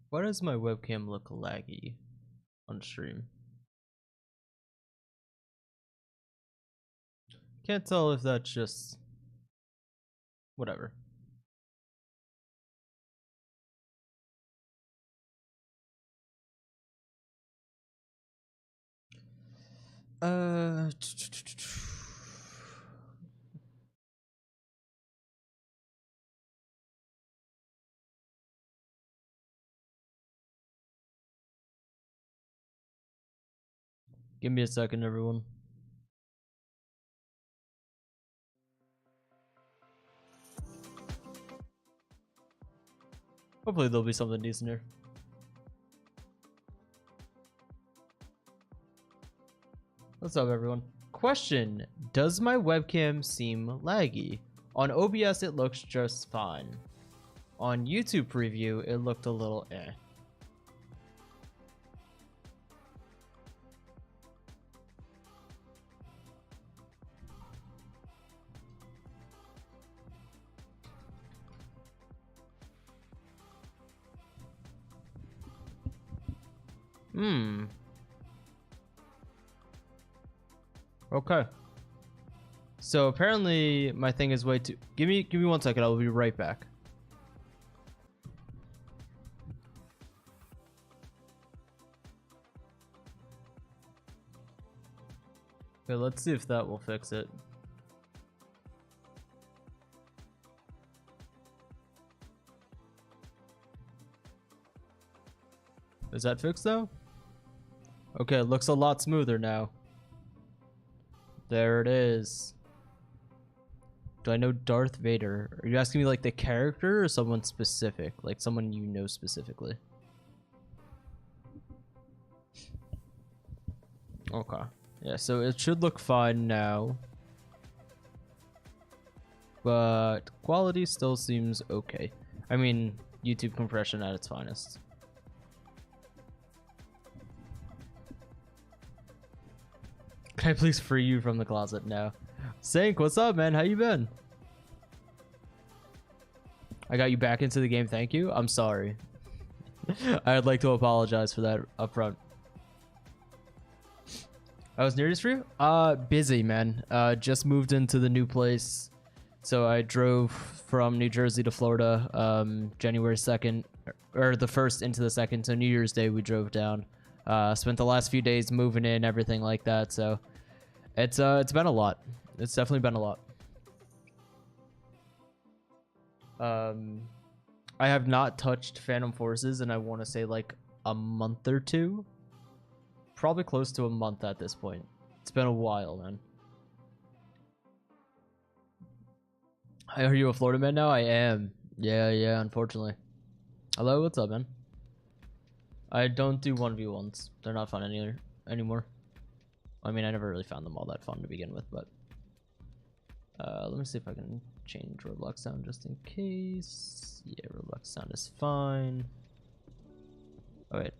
Why does my webcam look laggy on stream? Can't tell if that's just whatever. Give me a second, everyone. Hopefully there'll be something decent here. What's up, everyone? Question: does my webcam seem laggy? On OBS it looks just fine. On YouTube preview it looked a little eh. Okay. So apparently my thing is way too. Give me 1 second. I'll be right back. Okay, let's see if that will fix it. Is that fixed though? Okay, it looks a lot smoother now. There it is. Do I know Darth Vader? Are you asking me like the character or someone specific? Like someone you know specifically? Okay. Yeah, so it should look fine now. But quality still seems okay. I mean, YouTube compression at its finest. Can I please free you from the closet now? Sink, what's up, man? How you been? I got you back into the game, thank you. I'm sorry. I'd like to apologize for that up front. I was nearest for you? Busy, man. Just moved into the new place. So I drove from New Jersey to Florida, January 2nd, or the 1st into the 2nd. So New Year's Day, we drove down. Spent the last few days moving in, everything like that. So it's been a lot. It's definitely been a lot. I have not touched Phantom Forces in I want to say like a month or two. Probably close to a month at this point. It's been a while, man. Are you a Florida man now? I am. Yeah, unfortunately. Hello, what's up, man? I don't do 1v1s. They're not fun anymore. I mean, I never really found them all that fun to begin with, but... let me see if I can change Roblox sound just in case. Yeah, Roblox sound is fine. Oh, wait.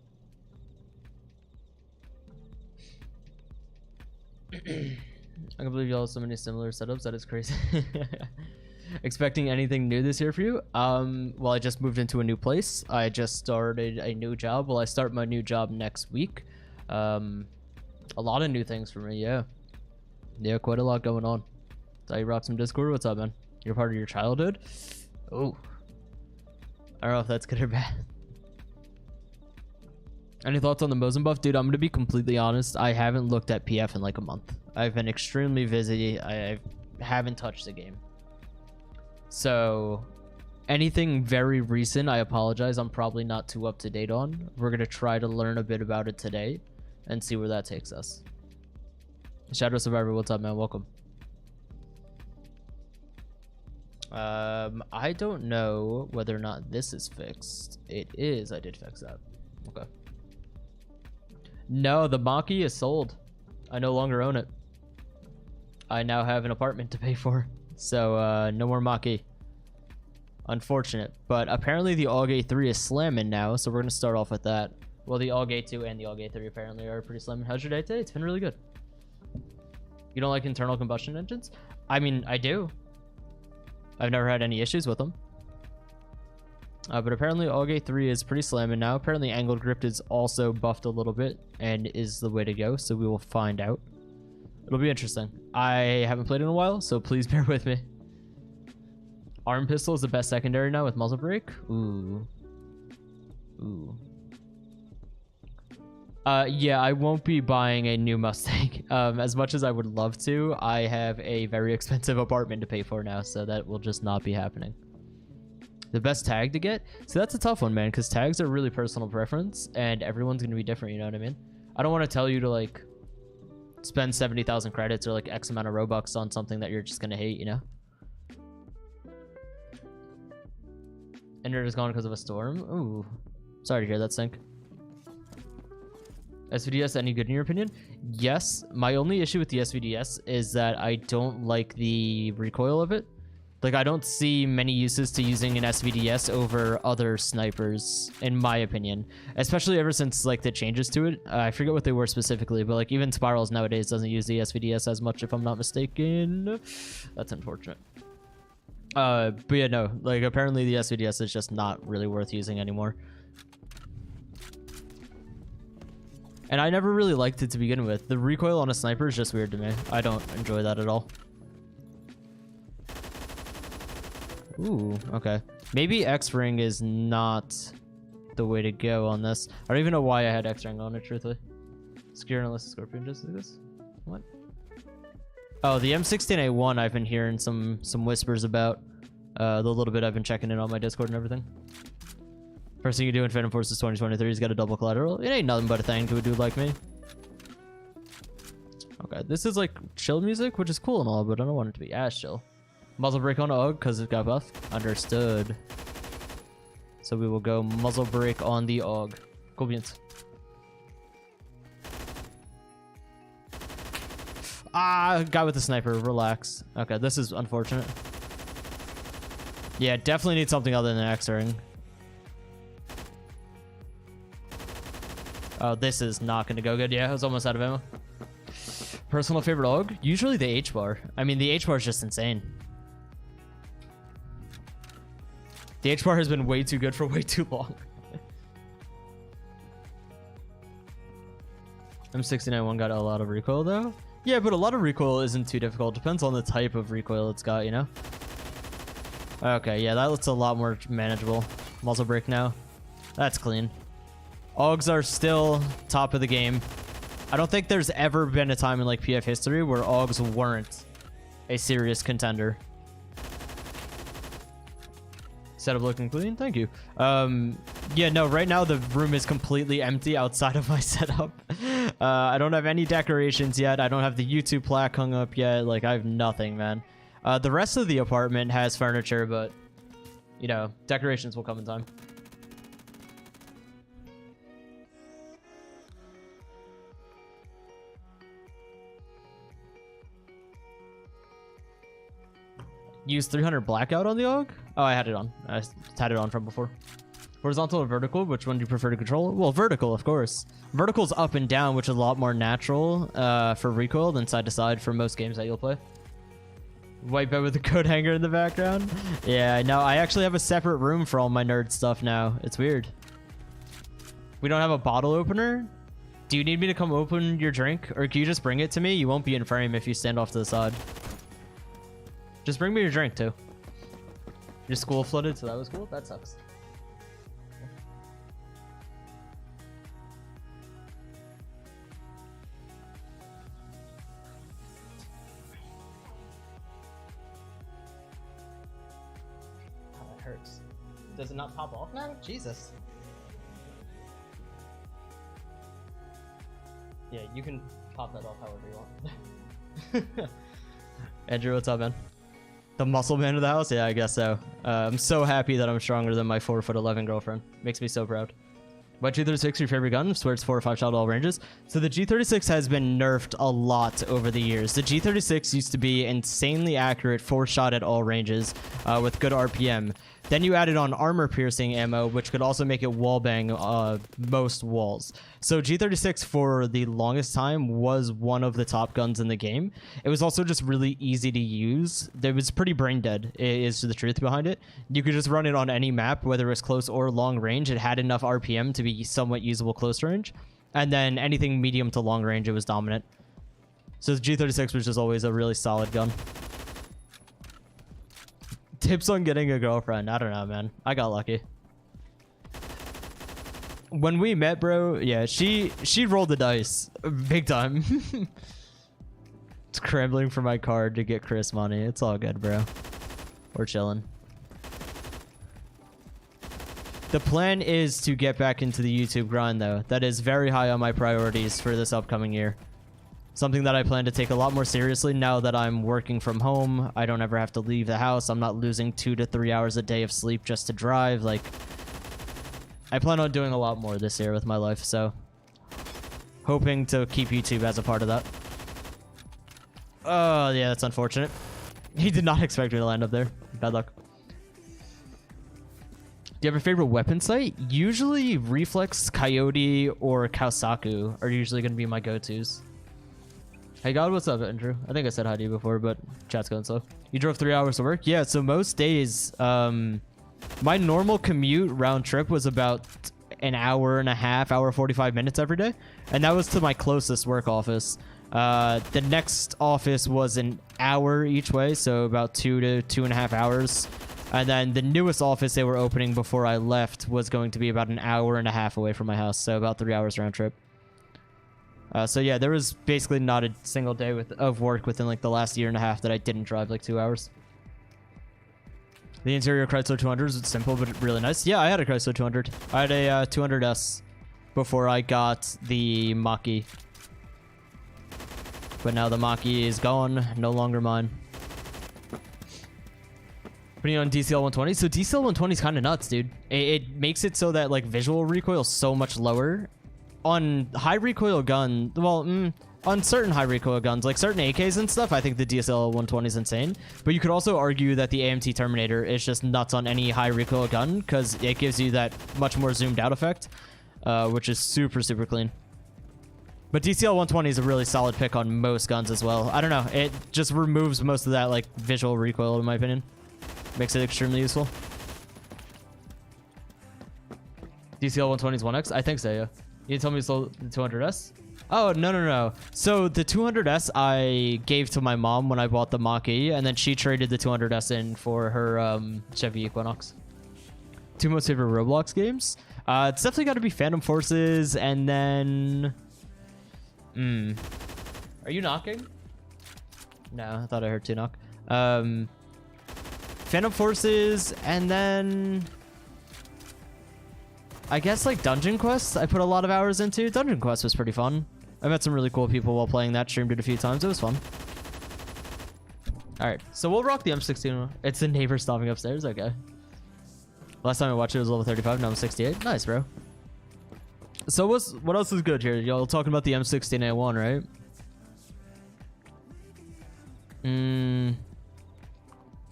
I can believe y'all have so many similar setups. That is crazy. Expecting anything new this year for you? Well, I just moved into a new place. I just started a new job. Well, I start my new job next week. A lot of new things for me, yeah. Yeah, quite a lot going on. So you rock some Discord. What's up, man? You're part of your childhood? Oh. I don't know if that's good or bad. Any thoughts on the Mosin buff? Dude, I'm going to be completely honest. I haven't looked at PF in like a month. I've been extremely busy. I haven't touched the game. So anything very recent, I apologize. I'm probably not too up to date on. We're going to try to learn a bit about it today and see where that takes us. Shadow Survivor, what's up, man? Welcome. I don't know whether or not this is fixed. It is. I did fix that. Okay. No, the Maki is sold. I no longer own it. I now have an apartment to pay for. So, no more Maki. Unfortunate. But apparently the AUG 3 is slamming now, so we're going to start off with that. Well, the AUG 2 and the AUG 3 apparently are pretty slamming. How's your day today? It's been really good. You don't like internal combustion engines? I mean, I do. I've never had any issues with them. But apparently AUG 3 is pretty slamming now. Apparently angled grip is also buffed a little bit and is the way to go, so we will find out. It'll be interesting. I haven't played in a while, so please bear with me. Arm pistol is the best secondary now with muzzle brake. Ooh. Yeah, I won't be buying a new Mustang. As much as I would love to, I have a very expensive apartment to pay for now, so that will just not be happening. The best tag to get? So that's a tough one, man, because tags are really personal preference, and everyone's going to be different, you know what I mean? I don't want to tell you to, like, spend 70,000 credits or, like, X amount of Robux on something that you're just going to hate, you know? Ender is gone because of a storm? Ooh. Sorry to hear that, Sync. SVDS, any good in your opinion? Yes. My only issue with the SVDS is that I don't like the recoil of it. Like, I don't see many uses to using an SVDS over other snipers, in my opinion. Especially ever since, like, the changes to it. I forget what they were specifically, but, like, even Spirals nowadays doesn't use the SVDS as much, if I'm not mistaken. That's unfortunate. But yeah, no. Like, apparently the SVDS is just not really worth using anymore. And I never really liked it to begin with. The recoil on a sniper is just weird to me. I don't enjoy that at all. Ooh, okay. Maybe X-Ring is not the way to go on this. I don't even know why I had X-Ring on it, truthfully. Secure unless the Scorpion just like this? What? Oh, the M16A1 I've been hearing some whispers about. The little bit I've been checking in on my Discord and everything. First thing you do in Phantom Forces 2023 is get a double collateral. It ain't nothing but a thing to a dude like me. Okay, this is like chill music, which is cool and all, but I don't want it to be as chill. Muzzle brake on AUG because it got buffed. Understood. So we will go muzzle brake on the AUG. Cool beans. Ah, guy with the sniper. Relax. Okay, this is unfortunate. Yeah, definitely need something other than X-Ring. Oh, this is not going to go good. Yeah, I was almost out of ammo. Personal favorite AUG? Usually the H-bar. I mean, the H-bar is just insane. The H-bar has been way too good for way too long. M69-1 got a lot of recoil, though. Yeah, but a lot of recoil isn't too difficult. Depends on the type of recoil it's got, you know? Okay, yeah, that looks a lot more manageable. Muzzle brake now. That's clean. AUGs are still top of the game. I don't think there's ever been a time in like PF history where AUGs weren't a serious contender. Setup looking clean, thank you. Yeah, no, right now the room is completely empty outside of my setup. I don't have any decorations yet. I don't have the YouTube plaque hung up yet. Like, I have nothing, man. The rest of the apartment has furniture, but you know, decorations will come in time. Use 300 blackout on the AUG? Oh, I had it on. I had it on from before. Horizontal or vertical? Which one do you prefer to control? Well, vertical, of course. Vertical's up and down, which is a lot more natural for recoil than side to side for most games that you'll play. White bed with a coat hanger in the background. Yeah, no, I actually have a separate room for all my nerd stuff now. It's weird. We don't have a bottle opener? Do you need me to come open your drink? Or can you just bring it to me? You won't be in frame if you stand off to the side. Just bring me your drink, too. Your school flooded, so that was cool? That sucks. Oh, that hurts. Does it not pop off now? Jesus. Yeah, you can pop that off however you want. Andrew, what's up, man? The muscle man of the house? Yeah, I guess so. I'm so happy that I'm stronger than my 4'11" girlfriend. Makes me so proud. But G36, your favorite gun? Swear it's 4 or 5 shot at all ranges. So the G36 has been nerfed a lot over the years. The G36 used to be insanely accurate 4 shot at all ranges with good RPM. Then you added on armor piercing ammo, which could also make it wallbang most walls. So G36 for the longest time was one of the top guns in the game. It was also just really easy to use. It was pretty brain dead, is the truth behind it. You could just run it on any map, whether it's close or long range. It had enough RPM to be somewhat usable close range. And then anything medium to long range, it was dominant. So the G36 was just always a really solid gun. Tips on getting a girlfriend. I don't know, man. I got lucky. When we met, bro, yeah, she rolled the dice big time. Scrambling for my card to get Chris money. It's all good, bro. We're chilling. The plan is to get back into the YouTube grind, though. That is very high on my priorities for this upcoming year. Something that I plan to take a lot more seriously now that I'm working from home. I don't ever have to leave the house. I'm not losing 2 to 3 hours a day of sleep just to drive. Like, I plan on doing a lot more this year with my life, so hoping to keep YouTube as a part of that. Oh, yeah, that's unfortunate. He did not expect me to land up there. Bad luck. Do you have a favorite weapon site? Usually Reflex, Coyote, or Kausaku are usually going to be my go-tos. Hey God, what's up, Andrew? I think I said hi to you before, but chat's going slow. You drove 3 hours to work? Yeah, so most days, my normal commute round trip was about an hour and a half, hour 45 minutes every day. And that was to my closest work office. The next office was an hour each way, so about 2 to 2.5 hours. And then the newest office they were opening before I left was going to be about an hour and a half away from my house, so about 3 hours round trip. So yeah, there was basically not a single day of work within like the last year and a half that I didn't drive like 2 hours. The interior Chrysler 200 is simple but really nice. Yeah, I had a Chrysler 200. I had a 200S before I got the Mach-E. But now the Mach-E is gone, no longer mine. Putting on DCL 120. So DCL 120 is kind of nuts, dude. It makes it so that like visual recoil is so much lower. On high recoil gun, well, on certain high recoil guns, like certain AKs and stuff, I think the DSL 120 is insane. But you could also argue that the AMT Terminator is just nuts on any high recoil gun because it gives you that much more zoomed out effect, which is super, super clean. But DCL 120 is a really solid pick on most guns as well. I don't know. It just removes most of that like visual recoil, in my opinion. Makes it extremely useful. DCL 120 is 1X? I think so, yeah. You told me you sold the 200S? Oh, no. So the 200S I gave to my mom when I bought the Mach-E, and then she traded the 200S in for her Chevy Equinox. 2 most favorite Roblox games? It's definitely got to be Phantom Forces, and then... Are you knocking? No, I thought I heard 2 knock. Phantom Forces, and then... I guess like Dungeon Quest, I put a lot of hours into. Dungeon Quest was pretty fun. I met some really cool people while playing that, streamed it a few times. It was fun. Alright, so we'll rock the M16. It's the neighbor stopping upstairs? Okay. Last time I watched it was level 35, now I'm 68. Nice, bro. So what else is good here? Y'all talking about the M16A1, right?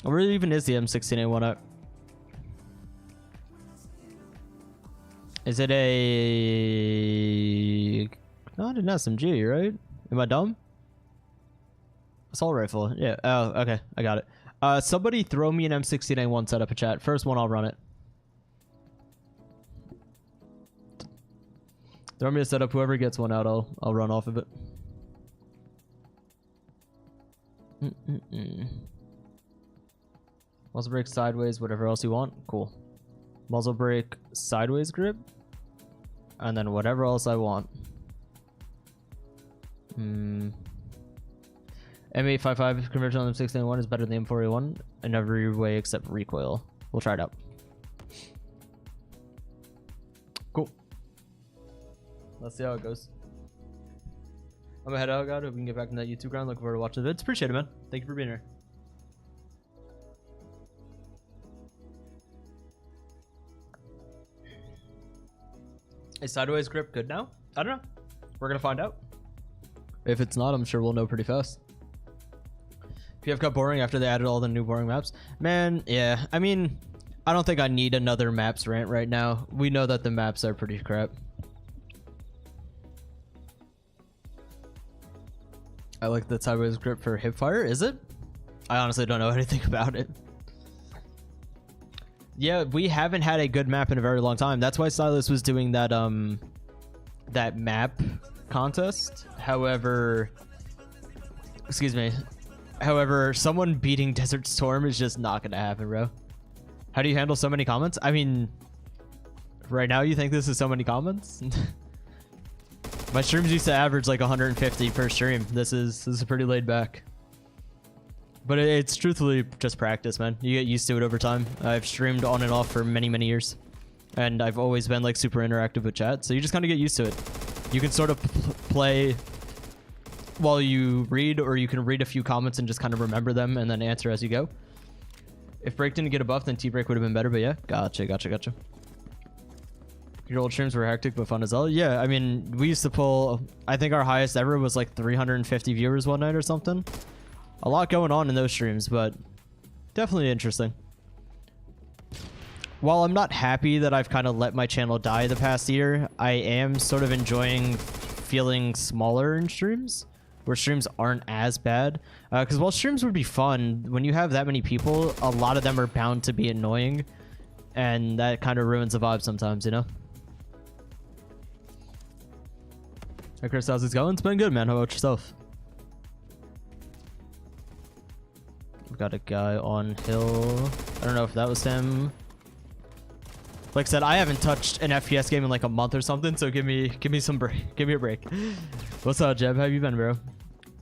Where even is the M16A1 at? Is it a... Not an SMG, right? Am I dumb? Assault rifle. Yeah. Oh, okay. I got it. Somebody throw me an M16A1 setup in chat. First one, I'll run it. Throw me a setup. Whoever gets one out, I'll run off of it. Muzzle brake sideways, whatever else you want. Cool. Muzzle brake sideways grip. And then whatever else I want. M855 conversion on M16A1 is better than the M4A1 in every way except recoil. We'll try it out. Cool. Let's see how it goes. I'm gonna head out, God. Hope we can get back in that YouTube ground. Looking forward to watching the vids. Appreciate it, man. Thank you for being here. Is sideways grip good now? I don't know. We're gonna find out. If it's not, I'm sure we'll know pretty fast. PF got boring after they added all the new boring maps. Man, yeah. I mean, I don't think I need another maps rant right now. We know that the maps are pretty crap. I like the sideways grip for hipfire. Is it? I honestly don't know anything about it. Yeah, we haven't had a good map in a very long time. That's why Silas was doing that that map contest. However, excuse me. However, someone beating Desert Storm is just not gonna happen, bro. How do you handle so many comments? I mean, right now you think this is so many comments? My streams used to average like 150 per stream. This is pretty laid back. But it's truthfully just practice, man. You get used to it over time. I've streamed on and off for many, many years. And I've always been like super interactive with chat. So you just kind of get used to it. You can sort of play while you read, or you can read a few comments and just kind of remember them and then answer as you go. If Break didn't get a buff, then T-Break would have been better. But yeah, gotcha. Your old streams were hectic but fun as hell. Yeah, I mean, we used to pull, I think our highest ever was like 350 viewers one night or something. A lot going on in those streams, but definitely interesting. While I'm not happy that I've kind of let my channel die the past year, I am sort of enjoying feeling smaller in streams, where streams aren't as bad. Because while streams would be fun, when you have that many people, a lot of them are bound to be annoying, and that kind of ruins the vibe sometimes, you know? Hey Chris, how's it going? It's been good, man. How about yourself? We've got a guy on hill. I don't know if that was him. Like I said, I haven't touched an FPS game in like a month or something, so give me some break. Give me a break. What's up, Jeb? How you been, bro?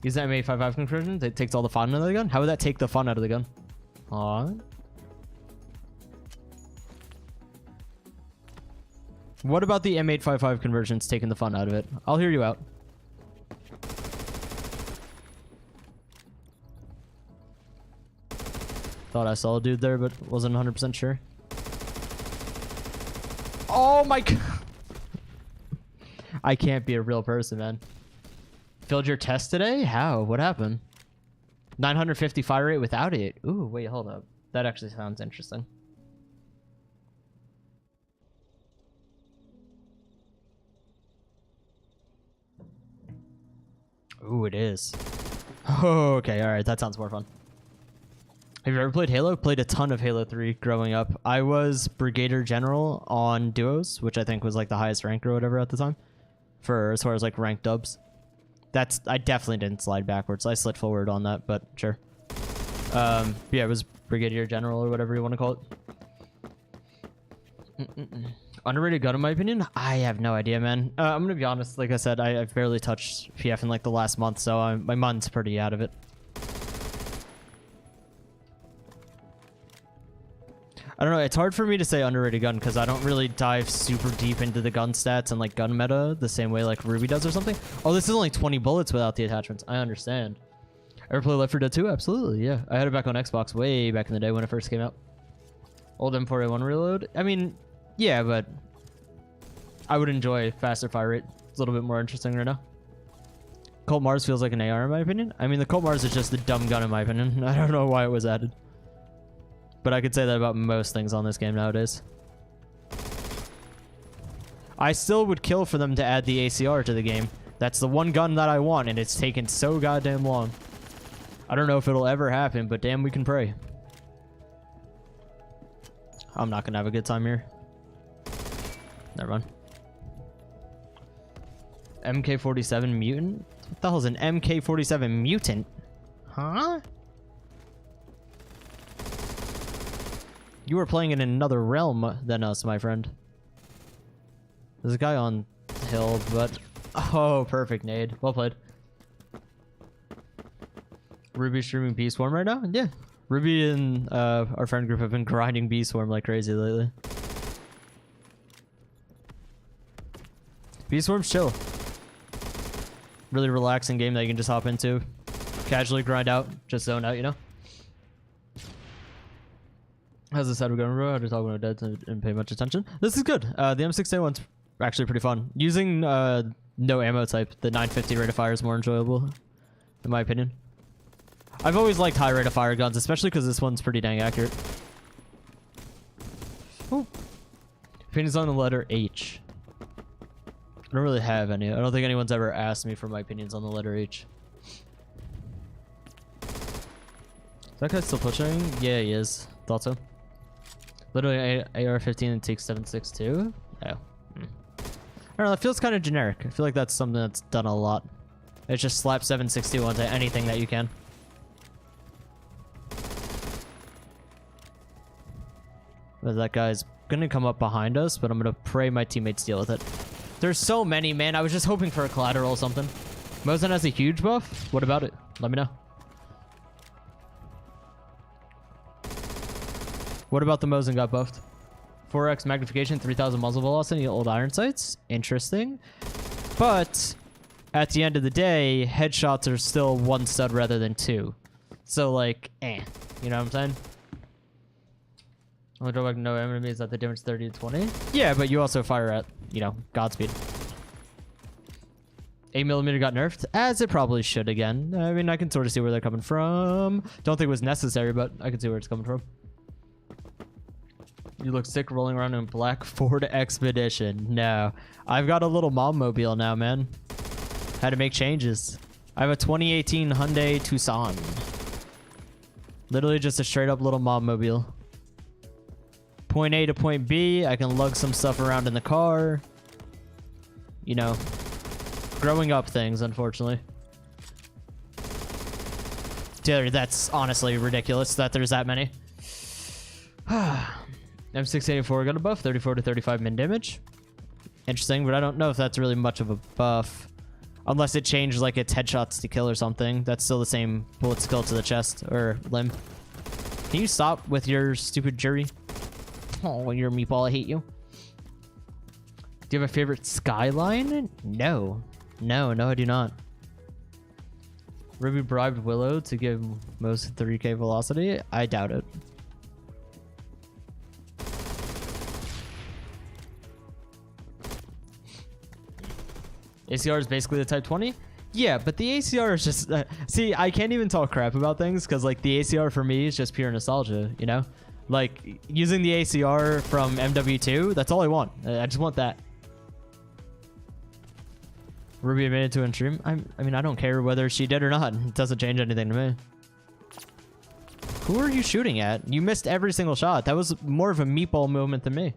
Use that M855 conversion. It takes all the fun out of the gun. How would that take the fun out of the gun? Aww. What about the M855 conversions taking the fun out of it? I'll hear you out. Thought I saw a dude there, but wasn't 100% sure. Oh my god. I can't be a real person, man. Filled your test today? How? What happened? 950 fire rate without it. Ooh, wait, hold up. That actually sounds interesting. Ooh, it is. Oh, okay, alright, that sounds more fun. Have you ever played Halo? Played a ton of Halo 3 growing up. I was Brigadier General on duos, which I think was like the highest rank or whatever at the time, for as far as like ranked dubs. I definitely didn't slide backwards. I slid forward on that, but sure. Yeah, it was Brigadier General or whatever you want to call it. Underrated gun in my opinion? I have no idea, man. I'm gonna be honest. Like I said, I've barely touched PF in like the last month, so my mind's pretty out of it. I don't know, it's hard for me to say underrated gun because I don't really dive super deep into the gun stats and like gun meta the same way like Ruby does or something. Oh, this is only 20 bullets without the attachments. I understand. Ever play Left 4 Dead 2? Absolutely, yeah. I had it back on Xbox way back in the day when it first came out. Old M4A1 reload? I mean, yeah, but I would enjoy faster fire rate. It's a little bit more interesting right now. Colt Mars feels like an AR in my opinion. I mean, the Colt Mars is just a dumb gun in my opinion. I don't know why it was added. But I could say that about most things on this game nowadays. I still would kill for them to add the ACR to the game. That's the one gun that I want, and it's taken so goddamn long. I don't know if it'll ever happen, but damn, we can pray. I'm not gonna have a good time here. Never mind. MK47 mutant? What the hell is an MK47 mutant? Huh? You were playing in another realm than us, my friend. There's a guy on hill, but... Oh, perfect nade. Well played. Ruby streaming B-Swarm right now? Yeah. Ruby and our friend group have been grinding B-Swarm like crazy lately. B-Swarm's chill. Really relaxing game that you can just hop into. Casually grind out. Just zone out, you know? How's the setup going, bro? How to talk when I'm dead and pay much attention? This is good. The M6A1's actually pretty fun. Using no ammo type, the 950 rate of fire is more enjoyable, in my opinion. I've always liked high rate of fire guns, especially because this one's pretty dang accurate. Oh. Opinions on the letter H. I don't really have any. I don't think anyone's ever asked me for my opinions on the letter H. Is that guy still pushing? Yeah, he is. Thought so. Literally AR-15 and takes 7.62? Oh. I don't know, that feels kind of generic. I feel like that's something that's done a lot. It's just slap 7.62 onto anything that you can. But that guy's gonna come up behind us, but I'm gonna pray my teammates deal with it. There's so many, man. I was just hoping for a collateral or something. Mosin has a huge buff? What about it? Let me know. What about the Mosin got buffed? 4x magnification, 3000 muzzle velocity, old iron sights. Interesting. But at the end of the day, headshots are still one stud rather than two. So like, You know what I'm saying? Only drawback no enemy is that the difference 30 to 20. Yeah, but you also fire at, you know, Godspeed. 8mm got nerfed, as it probably should again. I mean, I can sort of see where they're coming from. Don't think it was necessary, but I can see where it's coming from. You look sick rolling around in black Ford Expedition. No. I've got a little mom mobile now, man. Had to make changes. I have a 2018 Hyundai Tucson. Literally just a straight up little mom mobile. Point A to point B. I can lug some stuff around in the car. You know, growing up things, unfortunately. Dude, that's honestly ridiculous that there's that many. M684 got a buff, 34 to 35 min damage. Interesting, but I don't know if that's really much of a buff. Unless it changed like its headshots to kill or something. That's still the same bullet skill to the chest or limb. Can you stop with your stupid jury? Oh, you're a meatball, I hate you. Do you have a favorite skyline? No. No, I do not. Ruby bribed Willow to give most 3k velocity? I doubt it. ACR is basically the Type 20? Yeah, but the ACR is just... see, I can't even talk crap about things because, like, the ACR for me is just pure nostalgia, you know? Like, using the ACR from MW2, that's all I want. I just want that. Ruby admitted to a stream? I mean, I don't care whether she did or not. It doesn't change anything to me. Who are you shooting at? You missed every single shot. That was more of a meatball moment than me.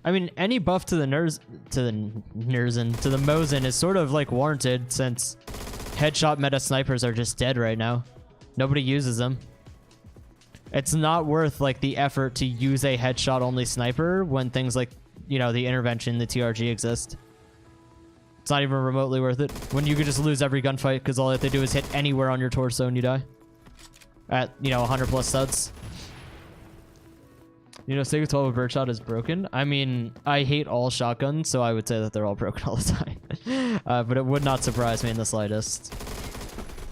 I mean, any buff to the Mosin is sort of like warranted since headshot meta snipers are just dead right now. Nobody uses them. It's not worth like the effort to use a headshot only sniper when things like, you know, the intervention, the TRG exist. It's not even remotely worth it when you could just lose every gunfight because all they have to do is hit anywhere on your torso and you die at, you know, 100 plus studs. You know, Sega 12 birdshot is broken. I mean, I hate all shotguns, so I would say that they're all broken all the time. But it would not surprise me in the slightest.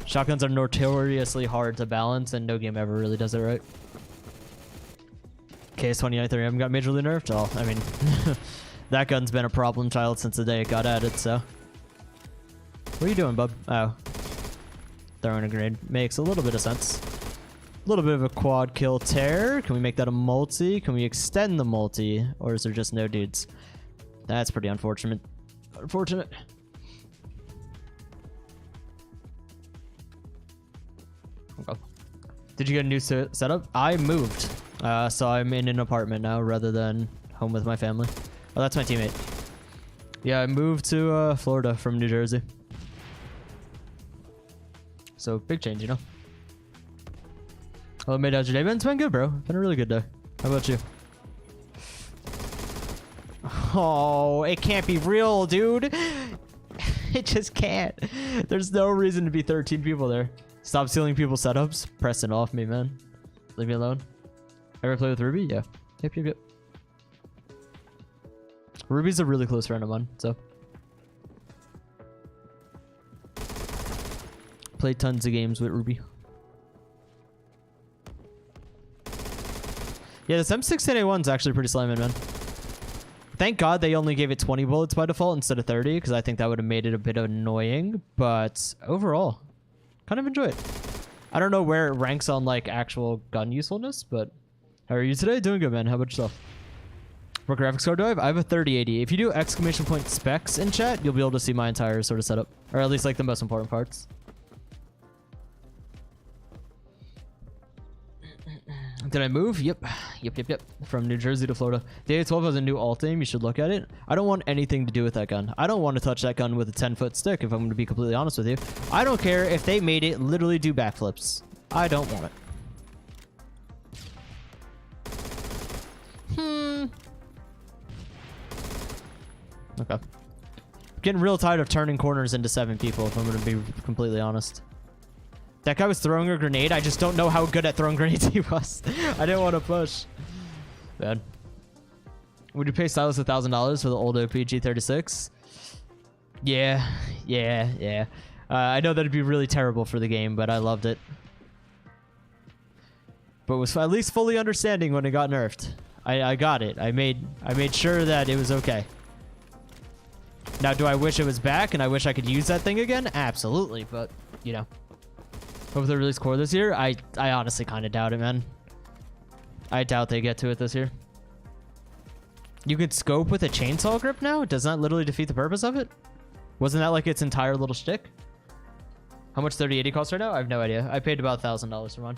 Shotguns are notoriously hard to balance, and no game ever really does it right. KS-29-3M got majorly nerfed. Oh, I mean, that gun's been a problem child since the day it got added, so. What are you doing, bub? Oh. Throwing a grenade. Makes a little bit of sense. A little bit of a quad kill tear. Can we make that a multi? Can we extend the multi? Or is there just no dudes? That's pretty unfortunate. Unfortunate. Okay. Did you get a new setup? I moved. So I'm in an apartment now rather than home with my family. Oh, that's my teammate. Yeah, I moved to Florida from New Jersey. So big change, you know? Hello, mate. How's your day been? It's been good, bro. Been a really good day. How about you? Oh, it can't be real, dude. It just can't. There's no reason to be 13 people there. Stop stealing people's setups. Pressing off me, man. Leave me alone. Ever play with Ruby? Yeah. Yep. Ruby's a really close friend of mine, so. Played tons of games with Ruby. Yeah, this M6A1's actually pretty slamming, man. Thank God they only gave it 20 bullets by default instead of 30, because I think that would have made it a bit annoying. But overall, kind of enjoy it. I don't know where it ranks on like actual gun usefulness, but how are you today? Doing good, man. How about yourself? What graphics card do I have? I have a 3080. If you do exclamation point specs in chat, you'll be able to see my entire sort of setup, or at least like the most important parts. Did I move? Yep. From New Jersey to Florida. The A12 has a new alt aim. You should look at it. I don't want anything to do with that gun. I don't want to touch that gun with a 10-foot stick, if I'm going to be completely honest with you. I don't care if they made it literally do backflips. I don't want it. Okay. Getting real tired of turning corners into 7 people, if I'm going to be completely honest. That guy was throwing a grenade. I just don't know how good at throwing grenades he was. I didn't want to push. Bad. Would you pay Stylus $1,000 for the old OP G36? Yeah. I know that'd be really terrible for the game, but I loved it. But was at least fully understanding when it got nerfed. I got it. I made sure that it was okay. Now, do I wish it was back and I wish I could use that thing again? Absolutely, but, you know. Hope they release core this year. I honestly kind of doubt it, man. I doubt they get to it this year. You could scope with a chainsaw grip now? Does that literally defeat the purpose of it? Wasn't that like its entire little shtick? How much 3080 costs right now? I have no idea. I paid about $1,000 for one.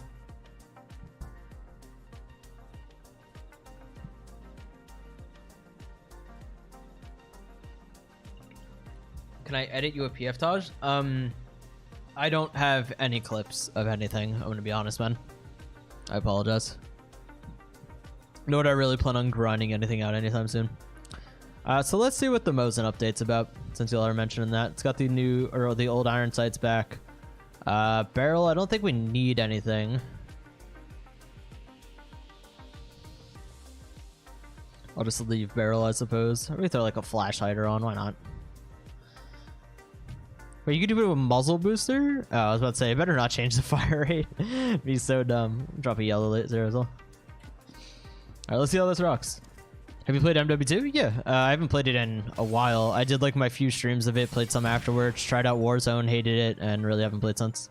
Can I edit you a PF Taj? I don't have any clips of anything. I'm gonna be honest, man. I apologize. Nor do I really plan on grinding anything out anytime soon. So let's see what the Mosin update's about, since y'all are mentioning that. It's got the new, or the old iron sights back. Barrel, I don't think we need anything. I'll just leave barrel, I suppose. Or we throw like a flash hider on, why not? Wait, you could do it with a muzzle booster? Oh, I was about to say, I better not change the fire rate. It'd be so dumb. Drop a yellow laser as well. Alright, let's see how this rocks. Have you played MW2? Yeah, I haven't played it in a while. I did like my few streams of it, played some afterwards, tried out Warzone, hated it, and really haven't played since.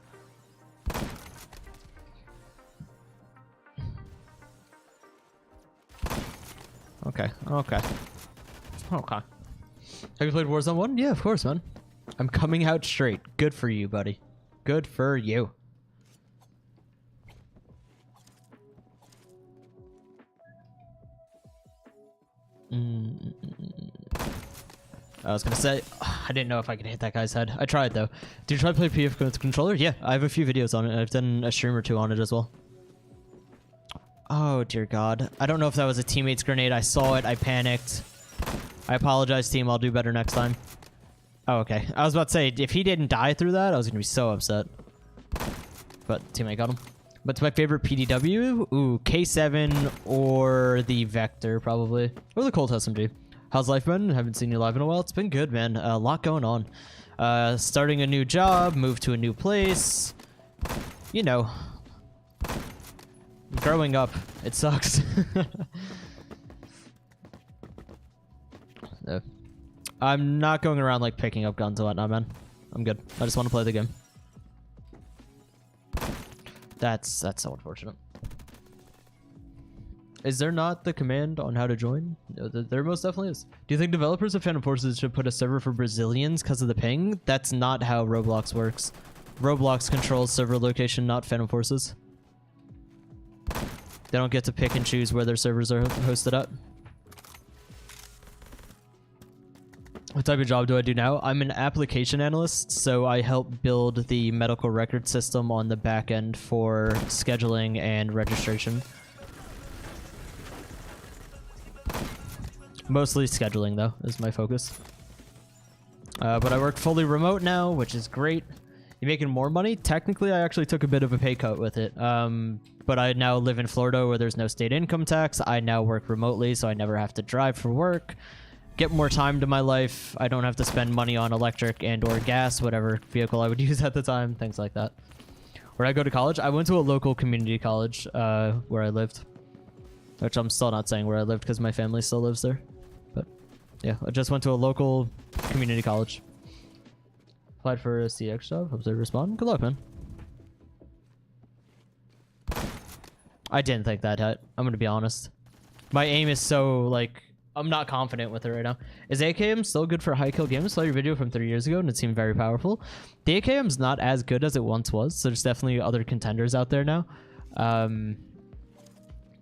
Okay. Have you played Warzone 1? Yeah, of course, man. I'm coming out straight. Good for you, buddy. Good for you. I was gonna say, I didn't know if I could hit that guy's head. I tried though. Did you try to play PF with the controller? Yeah, I have a few videos on it. I've done a stream or 2 on it as well. Oh dear God. I don't know if that was a teammate's grenade. I saw it. I panicked. I apologize, team. I'll do better next time. Oh, okay. I was about to say, if he didn't die through that, I was gonna be so upset. But teammate got him. What's my favorite PDW? Ooh, K7 or the Vector, probably. Or the Colt SMG. How's life been? Haven't seen you live in a while. It's been good, man. A lot going on. Starting a new job, move to a new place. You know. Growing up. It sucks. No. I'm not going around like picking up guns and whatnot, man. I'm good. I just want to play the game. That's so unfortunate. Is there not the command on how to join? No, there most definitely is. Do you think developers of Phantom Forces should put a server for Brazilians because of the ping? That's not how Roblox works. Roblox controls server location, not Phantom Forces. They don't get to pick and choose where their servers are hosted at. What type of job do I do now? I'm an application analyst, so I help build the medical record system on the back end for scheduling and registration. Mostly scheduling, though, is my focus. But I work fully remote now, which is great. You making more money? Technically, I actually took a bit of a pay cut with it. But I now live in Florida where there's no state income tax. I now work remotely, so I never have to drive for work. Get more time to my life. I don't have to spend money on electric and or gas, whatever vehicle I would use at the time, things like that. Where I go to college? I went to a local community college where I lived. Which I'm still not saying where I lived because my family still lives there. But yeah, I just went to a local community college. Applied for a CX job. Hope they respond. Good luck, man. I didn't think that hit. I'm gonna be honest. My aim is so, like, I'm not confident with it right now. Is AKM still good for high kill games? I saw your video from 3 years ago and it seemed very powerful. The AKM's not as good as it once was, so there's definitely other contenders out there now.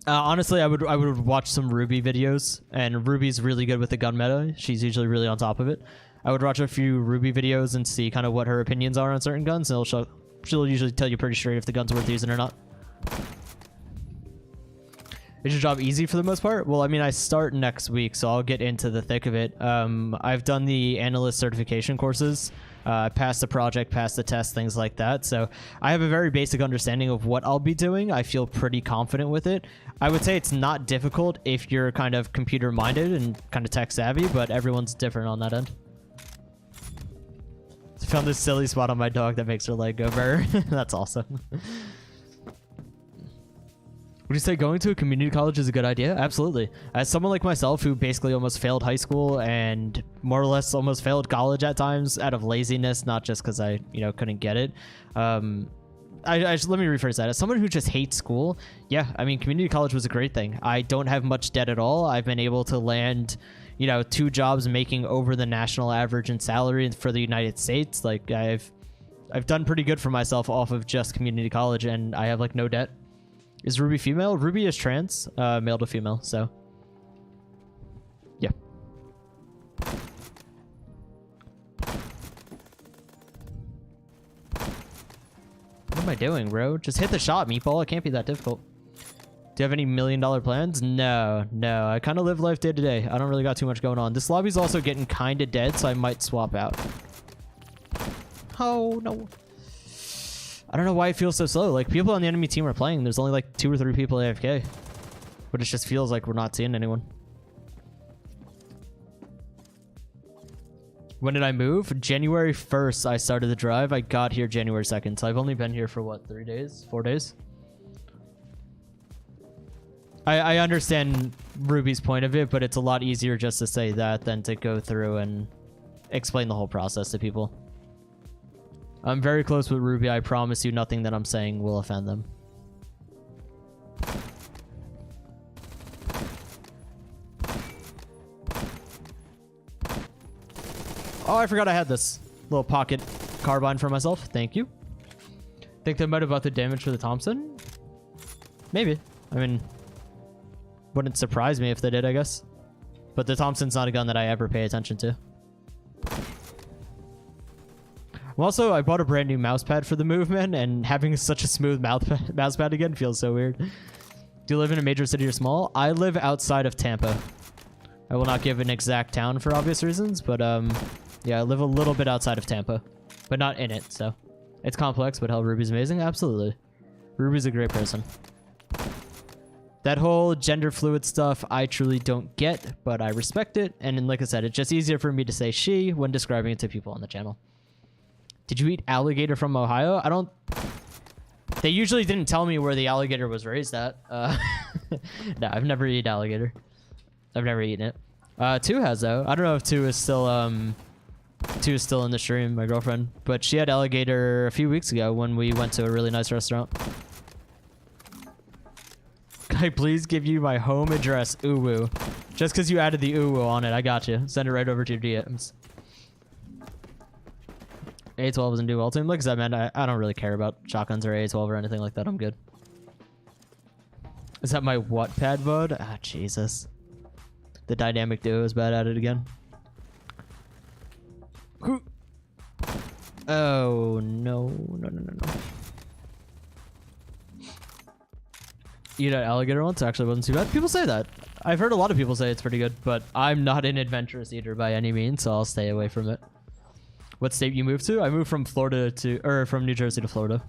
Honestly, I would watch some Ruby videos, and Ruby's really good with the gun meta. She's usually really on top of it. I would watch a few Ruby videos and see kind of what her opinions are on certain guns, and she'll usually tell you pretty straight if the gun's worth using or not. Is your job easy for the most part? Well, I mean, I start next week, so I'll get into the thick of it. I've done the analyst certification courses, passed the project, passed the test, things like that. So I have a very basic understanding of what I'll be doing. I feel pretty confident with it. I would say it's not difficult if you're kind of computer minded and kind of tech savvy, but everyone's different on that end. Found this silly spot on my dog that makes her leg go burr. That's awesome. Would you say going to a community college is a good idea? Absolutely. As someone like myself who basically almost failed high school and more or less almost failed college at times out of laziness, not just because I, couldn't get it. Let me rephrase that. As someone who just hates school, yeah, I mean, community college was a great thing. I don't have much debt at all. I've been able to land, 2 jobs making over the national average in salary for the United States. Like I've done pretty good for myself off of just community college, and I have like no debt. Is Ruby female? Ruby is trans, male to female, so yeah. What am I doing, bro? Just hit the shot, Meatball. It can't be that difficult. Do you have any $1 million plans? No. I kind of live life day to day. I don't really got too much going on. This lobby's also getting kind of dead, so I might swap out. Oh, no. I don't know why it feels so slow. Like, people on the enemy team are playing. There's only like 2 or 3 people AFK. But it just feels like we're not seeing anyone. When did I move? January 1st, I started the drive. I got here January 2nd. So I've only been here for what, 3 days? 4 days? I understand Ruby's point of it, but it's a lot easier just to say that than to go through and explain the whole process to people. I'm very close with Ruby. I promise you nothing that I'm saying will offend them. Oh, I forgot I had this little pocket carbine for myself. Thank you. Think they might have upped the damage for the Thompson? Maybe. I mean, wouldn't surprise me if they did, I guess. But the Thompson's not a gun that I ever pay attention to. Also, I bought a brand new mouse pad for the movement, and having such a smooth mouse pad again feels so weird. Do you live in a major city or small? I live outside of Tampa. I will not give an exact town for obvious reasons, but yeah, I live a little bit outside of Tampa, but not in it, so. It's complex, but hell, Ruby's amazing? Absolutely. Ruby's a great person. That whole gender fluid stuff, I truly don't get, but I respect it, and then, like I said, it's just easier for me to say she when describing it to people on the channel. Did you eat alligator from Ohio? I don't... They usually didn't tell me where the alligator was raised at. No, I've never eaten alligator. I've never eaten it. 2 has, though. I don't know if 2 is still in the stream, my girlfriend. But she had alligator a few weeks ago when we went to a really nice restaurant. Can I please give you my home address, uwu? Just because you added the uwu on it, I got you. Send it right over to your DMs. A12 doesn't do well to him. Like I said, man, I don't really care about shotguns or A12 or anything like that. I'm good. Is that my what pad, bud? Ah, Jesus. The dynamic duo is bad at it again. Oh, no. Eat an alligator once? Actually, wasn't too bad. People say that. I've heard a lot of people say it's pretty good, but I'm not an adventurous eater by any means, so I'll stay away from it. What state you moved to? I moved from from New Jersey to Florida.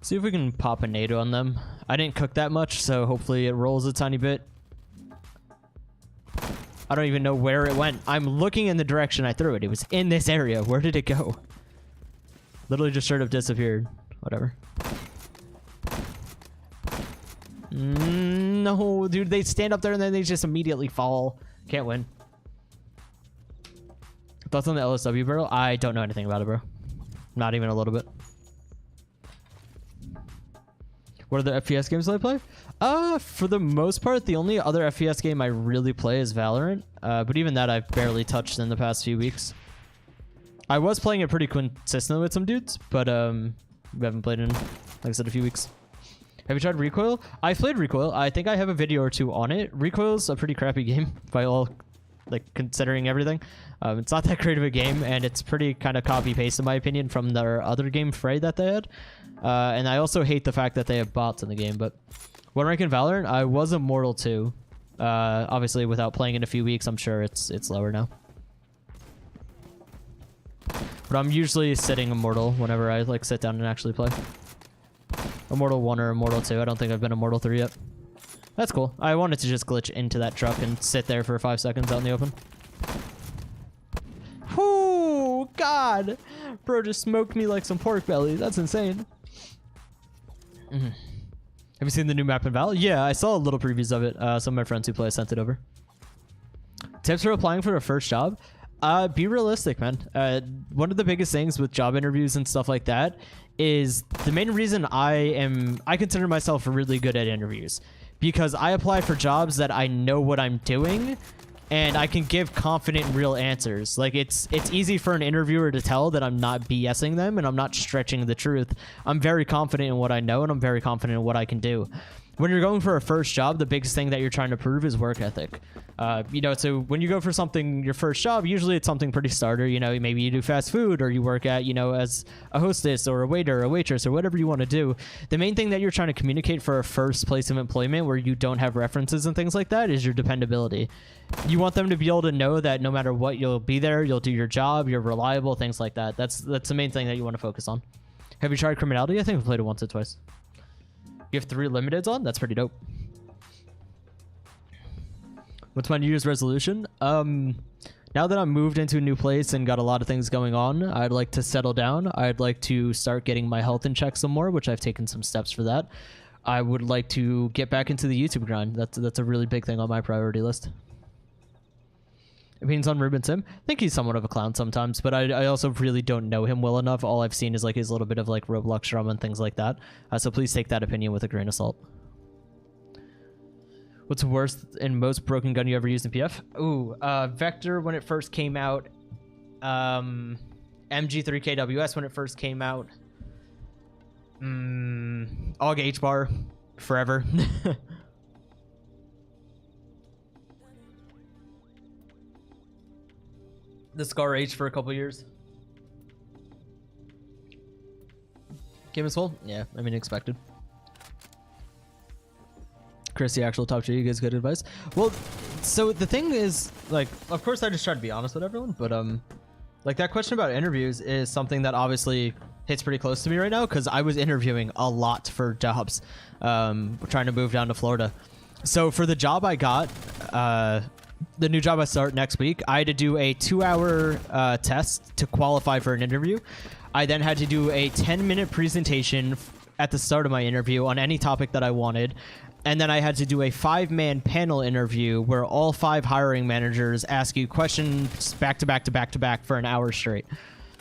See if we can pop a NATO on them. I didn't cook that much, so hopefully it rolls a tiny bit. I don't even know where it went. I'm looking in the direction I threw it. It was in this area. Where did it go? Literally just straight up disappeared. Whatever. No, dude, they stand up there and then they just immediately fall. Can't win. Thoughts on the LSW barrel? I don't know anything about it, bro. Not even a little bit. What other FPS games do I play? For the most part, the only other FPS game I really play is Valorant. But even that I've barely touched in the past few weeks. I was playing it pretty consistently with some dudes, but we haven't played in, like I said, a few weeks. Have you tried Recoil? I played Recoil. I think I have a video or two on it. Recoil's a pretty crappy game by all, like, considering everything. It's not that great of a game, and it's pretty kind of copy-paste, in my opinion, from their other game, Fray, that they had. And I also hate the fact that they have bots in the game, but when ranking Valorant, I was Immortal 2. Obviously, without playing in a few weeks, I'm sure it's lower now. But I'm usually sitting Immortal whenever I, like, sit down and actually play. Immortal 1 or Immortal 2. I don't think I've been Immortal 3 yet. That's cool. I wanted to just glitch into that truck and sit there for 5 seconds out in the open. Whoo! God! Bro just smoked me like some pork belly. That's insane. Have you seen the new map in Val? Yeah, I saw a little previews of it. Some of my friends who play sent it over. Tips for applying for a first job? Be realistic, man. One of the biggest things with job interviews and stuff like that is the main reason I consider myself really good at interviews, because I apply for jobs that I know what I'm doing and I can give confident, real answers. Like, it's easy for an interviewer to tell that I'm not BSing them and I'm not stretching the truth. I'm very confident in what I know and I'm very confident in what I can do. When you're going for a first job, the biggest thing that you're trying to prove is work ethic. You know, so when you go for something, your first job, usually it's something pretty starter. You know, maybe you do fast food, or you work at, you know, as a hostess or a waiter or a waitress or whatever you want to do. The main thing that you're trying to communicate for a first place of employment where you don't have references and things like that is your dependability. You want them to be able to know that no matter what, you'll be there, you'll do your job, you're reliable, things like that. That's the main thing that you want to focus on. Have you tried Criminality? I think I've played it once or twice. You have 3 limiteds on? That's pretty dope. What's my New Year's resolution? Now that I'm moved into a new place and got a lot of things going on, I'd like to settle down. I'd like to start getting my health in check some more, which I've taken some steps for that. I would like to get back into the YouTube grind. That's a really big thing on my priority list. Opinions on Ruben Sim? I think he's somewhat of a clown sometimes, but I also really don't know him well enough. All I've seen is like his little bit of like Roblox drama and things like that. So please take that opinion with a grain of salt. What's the worst and most broken gun you ever used in PF? Ooh, Vector when it first came out. MG3KWS when it first came out. AUG H-bar forever. The Scar H for a couple years. Game is full? Yeah, I mean, expected. Chris, the actual top 2, you guys good advice? Well, so the thing is, like, of course I just try to be honest with everyone, but like that question about interviews is something that obviously hits pretty close to me right now, because I was interviewing a lot for jobs, trying to move down to Florida. So for the job I got, the new job I start next week, I had to do a 2-hour test to qualify for an interview. I then had to do a 10-minute presentation at the start of my interview on any topic that I wanted. And then I had to do a 5-man panel interview where all 5 hiring managers ask you questions back to back to back to back for an hour straight.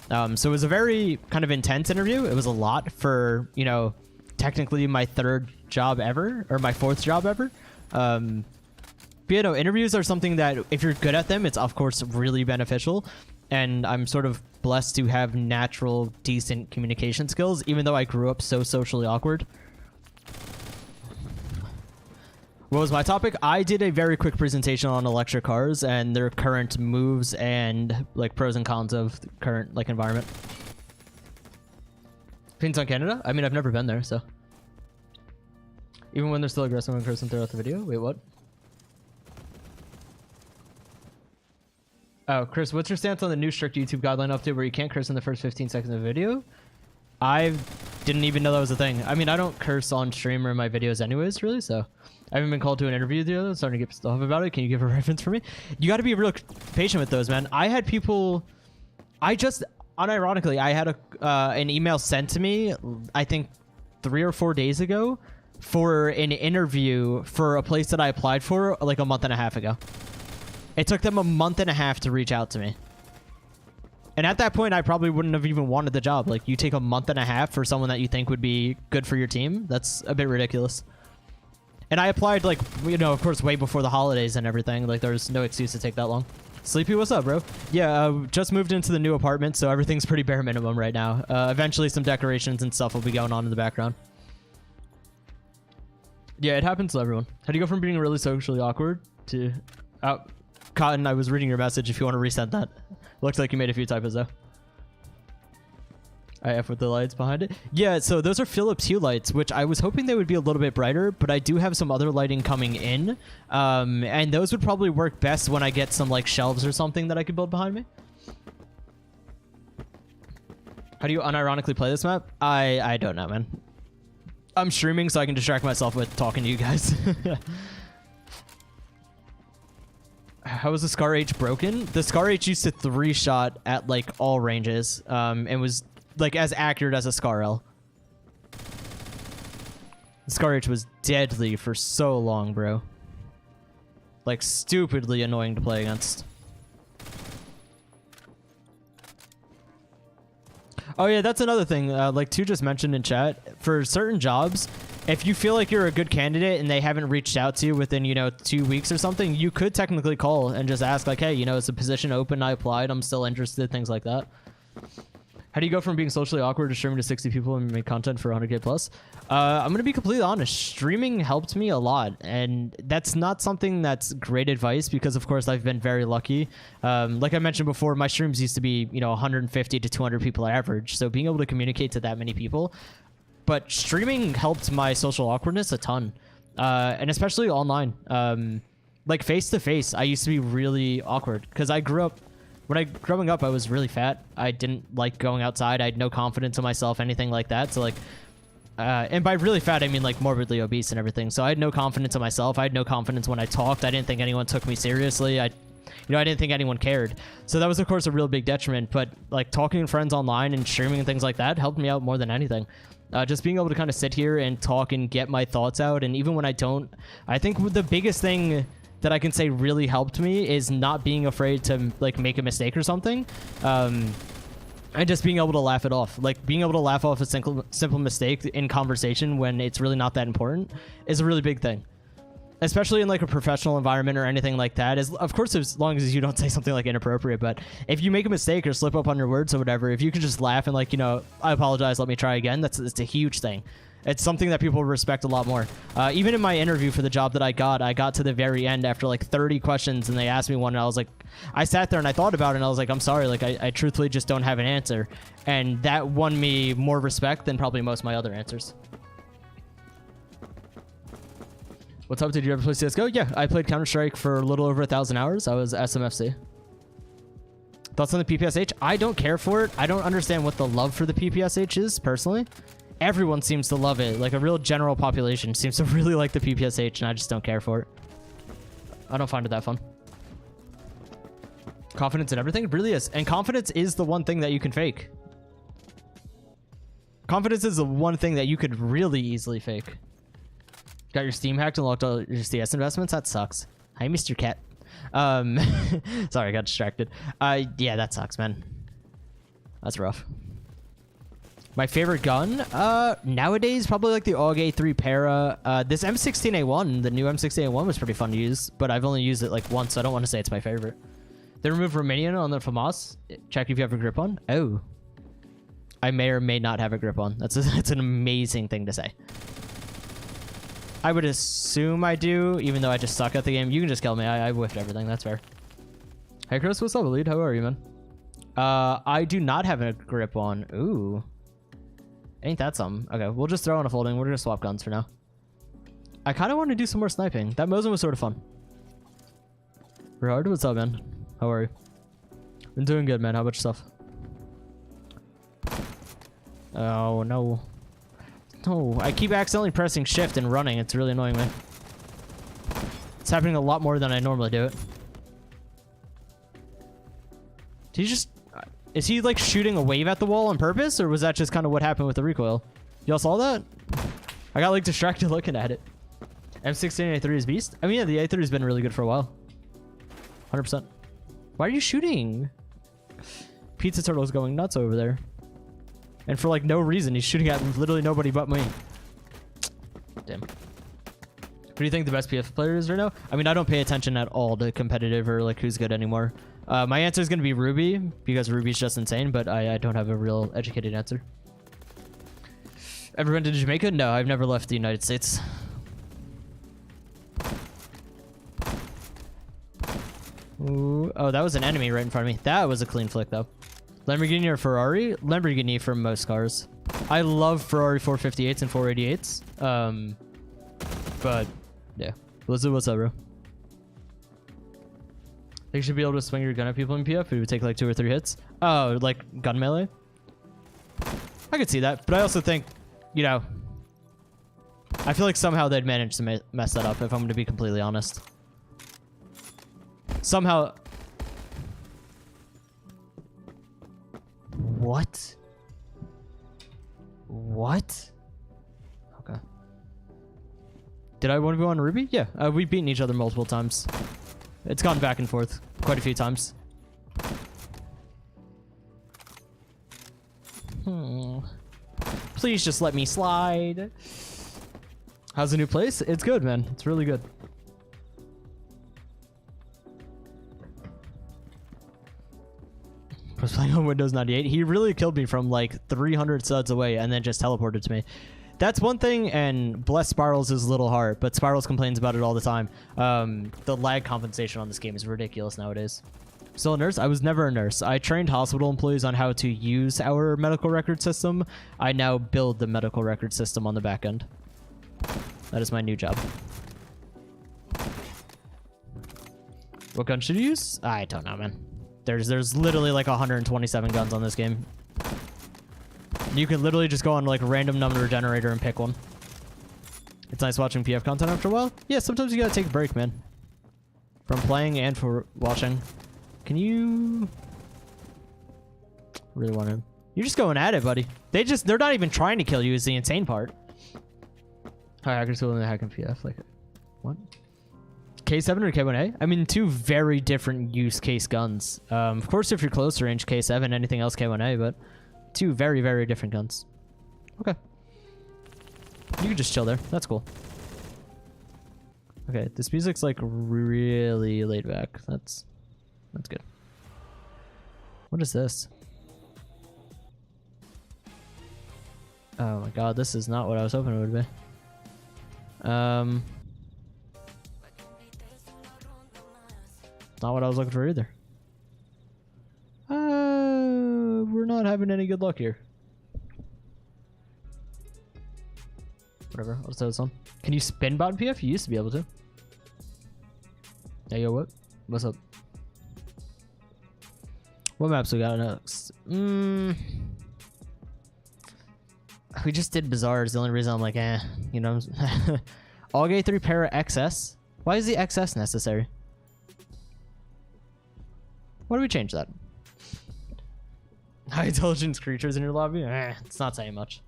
So it was a very kind of intense interview. It was a lot for, you know, technically my 3rd job ever, or my 4th job ever. But, you know, interviews are something that if you're good at them, it's of course really beneficial. And I'm sort of blessed to have natural, decent communication skills, even though I grew up so socially awkward. What was my topic? I did a very quick presentation on electric cars and their current moves and like pros and cons of the current like environment. Opinions on Canada? I mean, I've never been there, so. Even when they're still aggressive and cursing throughout the video? Wait, what? Oh, Chris, what's your stance on the new strict YouTube guideline update where you can't curse in the first 15 seconds of the video? I didn't even know that was a thing. I mean, I don't curse on stream or in my videos anyways, really, so. I haven't been called to an interview the other. I'm starting to get stuff about it. Can you give a reference for me? You got to be real patient with those, man. I had people... unironically, I had an email sent to me, I think 3 or 4 days ago, for an interview for a place that I applied for like a month and a half ago. It took them a month and a half to reach out to me. And at that point, I probably wouldn't have even wanted the job. Like, you take a month and a half for someone that you think would be good for your team. That's a bit ridiculous. And I applied, like, you know, of course, way before the holidays and everything. Like, there's no excuse to take that long. Sleepy, what's up, bro? Yeah, just moved into the new apartment, so everything's pretty bare minimum right now. Eventually, some decorations and stuff will be going on in the background. Yeah, it happens to everyone. How do you go from being really socially awkward to... Cotton, I was reading your message if you want to resend that. Looks like you made a few typos, though. I F with the lights behind it. Yeah, so those are Philips Hue lights, which I was hoping they would be a little bit brighter, but I do have some other lighting coming in. And those would probably work best when I get some, like, shelves or something that I could build behind me. How do you unironically play this map? I don't know, man. I'm streaming so I can distract myself with talking to you guys. How was the Scar H broken? The Scar H used to 3-shot at, like, all ranges, and was, like, as accurate as a Scar L. The Scar H was deadly for so long, bro. Like, stupidly annoying to play against. Oh, yeah, that's another thing. Like, Tu just mentioned in chat, for certain jobs, if you feel like you're a good candidate and they haven't reached out to you within, you know, 2 weeks or something, you could technically call and just ask, like, hey, you know, is the position open? I applied. I'm still interested. Things like that. How do you go from being socially awkward to streaming to 60 people and make content for 100K plus? I'm going to be completely honest. Streaming helped me a lot. And that's not something that's great advice because, of course, I've been very lucky. Like I mentioned before, my streams used to be, you know, 150 to 200 people average. So being able to communicate to that many people. But streaming helped my social awkwardness a ton. And especially online. Like face-to-face, I used to be really awkward because I grew up... growing up, I was really fat. I didn't like going outside. I had no confidence in myself, anything like that. So, like, and by really fat, I mean, like, morbidly obese and everything. So I had no confidence in myself. I had no confidence when I talked. I didn't think anyone took me seriously. I didn't think anyone cared. So that was, of course, a real big detriment. But, like, talking to friends online and streaming and things like that helped me out more than anything. Just being able to kind of sit here and talk and get my thoughts out. And even when I don't, I think the biggest thing that I can say really helped me is not being afraid to, like, make a mistake or something. And just being able to laugh it off. Like, being able to laugh off a simple mistake in conversation when it's really not that important is a really big thing. Especially in, like, a professional environment or anything like that. Of course, as long as you don't say something, like, inappropriate. But if you make a mistake or slip up on your words or whatever, if you could just laugh and, like, you know, I apologize, let me try again, it's a huge thing. It's something that people respect a lot more. Even in my interview for the job that I got to the very end after like 30 questions and they asked me one and I was like, I sat there and I thought about it and I was like, I'm sorry, like I truthfully just don't have an answer. And that won me more respect than probably most of my other answers. What's up? Did you ever play CSGO? Yeah, I played Counter-Strike for a little over 1,000 hours. I was SMFC. Thoughts on the PPSH? I don't care for it. I don't understand what the love for the PPSH is, personally. Everyone seems to love it. Like, a real general population seems to really like the PPSH, and I just don't care for it. I don't find it that fun. Confidence in everything? It really is. And confidence is the one thing that you can fake. Confidence is the one thing that you could really easily fake. Got your Steam hacked and locked all your CS investments? That sucks. Hi, Mr. Cat. Sorry, I got distracted. Yeah, that sucks, man. That's rough. My favorite gun? Nowadays, probably like the AUG A3 Para. This M16A1, the new M16A1 was pretty fun to use, but I've only used it like once, so I don't want to say it's my favorite. They removed Romanian on the FAMAS. Check if you have a grip on. Oh. I may or may not have a grip on. That's an amazing thing to say. I would assume I do, even though I just suck at the game. You can just kill me. I whiffed everything. That's fair. Hey, Chris, what's up, Elite? How are you, man? I do not have a grip on. Ooh. Ain't that something? Okay, we'll just throw in a folding. We're gonna swap guns for now. I kind of want to do some more sniping. That Mosin was sort of fun. Gerard, what's up, man? How are you? Been doing good, man. How about yourself? Oh, no. No, I keep accidentally pressing shift and running. It's really annoying me. It's happening a lot more than I normally do it. Did he just... Is he, like, shooting a wave at the wall on purpose? Or was that just kind of what happened with the recoil? Y'all saw that? I got, like, distracted looking at it. M16 A3 is beast? I mean, yeah, the A3 has been really good for a while. 100%. Why are you shooting? Pizza Turtle's going nuts over there. And for like no reason, he's shooting at literally nobody but me. Damn. Who do you think the best PF player is right now? I mean, I don't pay attention at all to competitive or like who's good anymore. My answer is going to be Ruby because Ruby's just insane, but I don't have a real educated answer. Ever been to Jamaica? No, I've never left the United States. Ooh, oh, that was an enemy right in front of me. That was a clean flick, though. Lamborghini or Ferrari? Lamborghini for most cars. I love Ferrari 458s and 488s. But, yeah. What's up, bro? You should be able to swing your gun at people in PF. It would take like 2 or 3 hits. Oh, like gun melee? I could see that, but I also think, you know, I feel like somehow they'd manage to mess that up, if I'm going to be completely honest. Somehow... What? What? Okay. Did I 1v1 Ruby? Yeah, we've beaten each other multiple times. It's gone back and forth quite a few times. Please just let me slide. How's the new place? It's good, man. It's really good. I was playing on Windows 98. He really killed me from like 300 suds away and then just teleported to me. That's one thing, and bless Spirals is a little hard, but Spirals complains about it all the time. The lag compensation on this game is ridiculous nowadays. Still a nurse? I was never a nurse. I trained hospital employees on how to use our medical record system. I now build the medical record system on the back end. That is my new job. What gun should you use? I don't know, man. There's literally like 127 guns on this game. You can literally just go on like a random number generator and pick one. It's nice watching PF content after a while. Yeah, sometimes you gotta take a break, man. From playing and for watching. Can you... Really want him. You're just going at it, buddy. They're not even trying to kill you is the insane part. Hi, hackers willing to hack in PF. Like, what? K7 or K1A? I mean, 2 very different use case guns. Of course, if you're close range, K7, anything else K1A, but 2 very, very different guns. Okay. You can just chill there. That's cool. Okay, this music's like really laid back. That's good. What is this? Oh my god, this is not what I was hoping it would be. Not what I was looking for either. We're not having any good luck here. Whatever, I'll just throw this on. Can you spin bot PF? You used to be able to. Hey, yo, what? What's up? What maps we got next? We just did Bazaar is the only reason I'm like, you know. AUG 3 Para XS? Why is the XS necessary? Why do we change that? High intelligence creatures in your lobby? It's not saying much.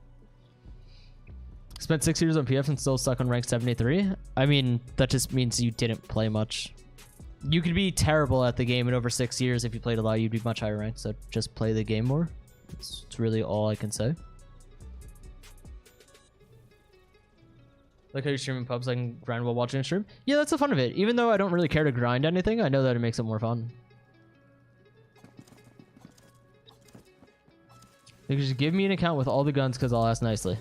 Spent 6 years on PF and still stuck on rank 73? I mean, that just means you didn't play much. You could be terrible at the game, and over 6 years, if you played a lot, you'd be much higher ranked, so just play the game more. It's really all I can say. Like how you stream in pubs, I can grind while watching a stream? Yeah, that's the fun of it. Even though I don't really care to grind anything, I know that it makes it more fun. You can just give me an account with all the guns because I'll ask nicely.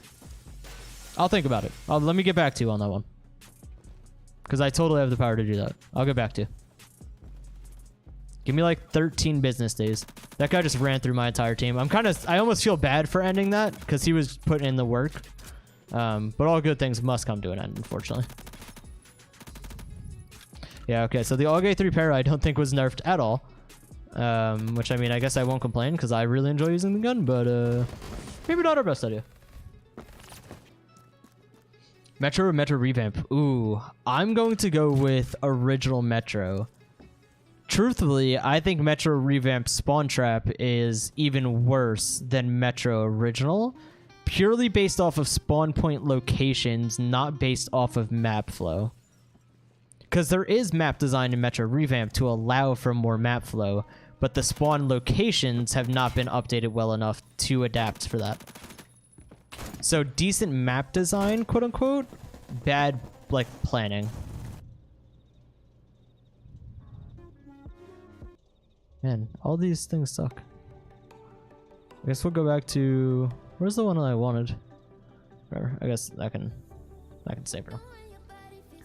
I'll think about it. Let me get back to you on that one. Because I totally have the power to do that. I'll get back to you. Give me like 13 business days. That guy just ran through my entire team. I almost feel bad for ending that because he was putting in the work. But all good things must come to an end, unfortunately. Yeah, okay. So the AUG 3 Para I don't think was nerfed at all. Which, I mean, I guess I won't complain because I really enjoy using the gun, but maybe not our best idea. Metro or Metro revamp? Ooh, I'm going to go with original Metro. Truthfully, I think Metro revamp Spawn Trap is even worse than Metro original, purely based off of spawn point locations, not based off of map flow. Because there is map design in Metro revamp to allow for more map flow, but the spawn locations have not been updated well enough to adapt for that. So decent map design, quote unquote, bad like planning. Man, all these things suck. I guess we'll go back to, where's the one that I wanted? Whatever. I guess I can save for now.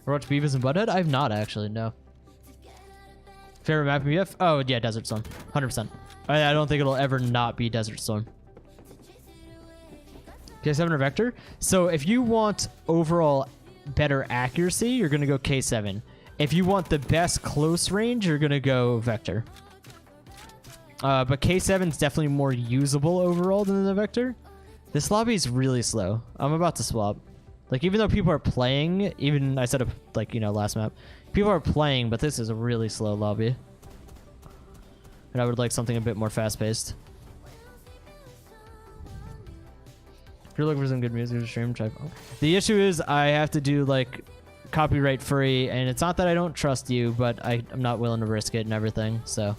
Watch Beavis and Butthead? I've not actually, no. Favorite map in BF? Oh yeah, Desert Storm, 100%. I don't think it'll ever not be Desert Storm. K7 or Vector? So if you want overall better accuracy, you're gonna go K7. If you want the best close range, you're gonna go Vector. But K7 is definitely more usable overall than the Vector. This lobby is really slow. I'm about to swap. Like, even though people are playing, even I set up, like, you know, last map, people are playing, but this is a really slow lobby. And I would like something a bit more fast-paced. If you're looking for some good music to stream, try. The issue is I have to do, like, copyright free, and it's not that I don't trust you, but I'm not willing to risk it and everything, so.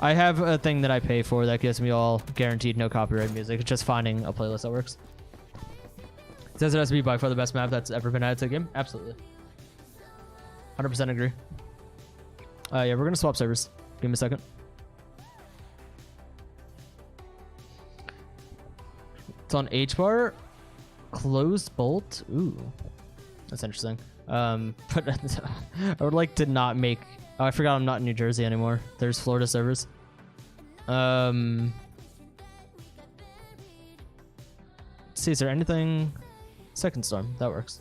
I have a thing that I pay for that gives me all guaranteed no copyright music. It's just finding a playlist that works. Says it has to be by far the best map that's ever been added to a game. Absolutely. 100% agree. Yeah, we're going to swap servers. Give me a second. It's on H-bar. Closed bolt. Ooh. That's interesting. But I would like to not make... Oh, I forgot I'm not in New Jersey anymore. There's Florida servers. Let's see, is there anything... Second Storm, that works.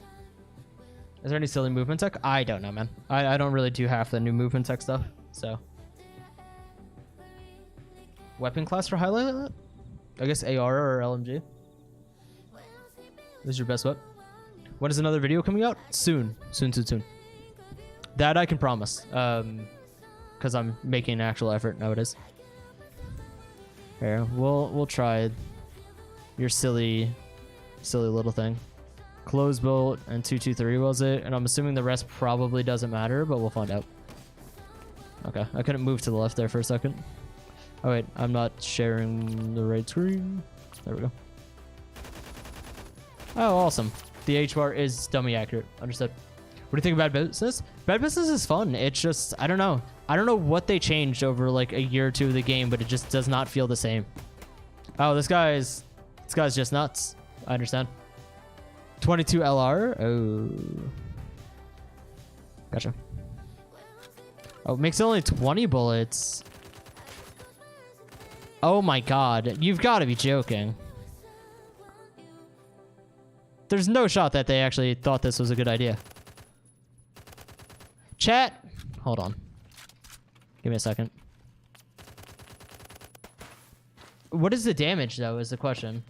Is there any silly movement tech? I don't know, man. I don't really do half the new movement tech stuff, so. Weapon class for highlight? I guess AR or LMG. This is your best weapon. When is another video coming out? Soon. Soon. That I can promise. Because I'm making an actual effort nowadays. Here, we'll try your silly little thing. Close bolt and 223 was it, and I'm assuming the rest probably doesn't matter, but we'll find out. Okay, I couldn't move to the left there for a second. Oh wait, I'm not sharing the right screen. There we go. Oh, awesome. The H-bar is dummy accurate. Understood. What do you think about Bad Business? Bad Business is fun. It's just, I don't know. I don't know what they changed over like a year or two of the game, but it just does not feel the same. Oh, this guy's just nuts. I understand. 22 LR. Oh. Gotcha. Oh, it makes only 20 bullets. Oh my god. You've got to be joking. There's no shot that they actually thought this was a good idea. Chat. Hold on. Give me a second. What is the damage, though, is the question.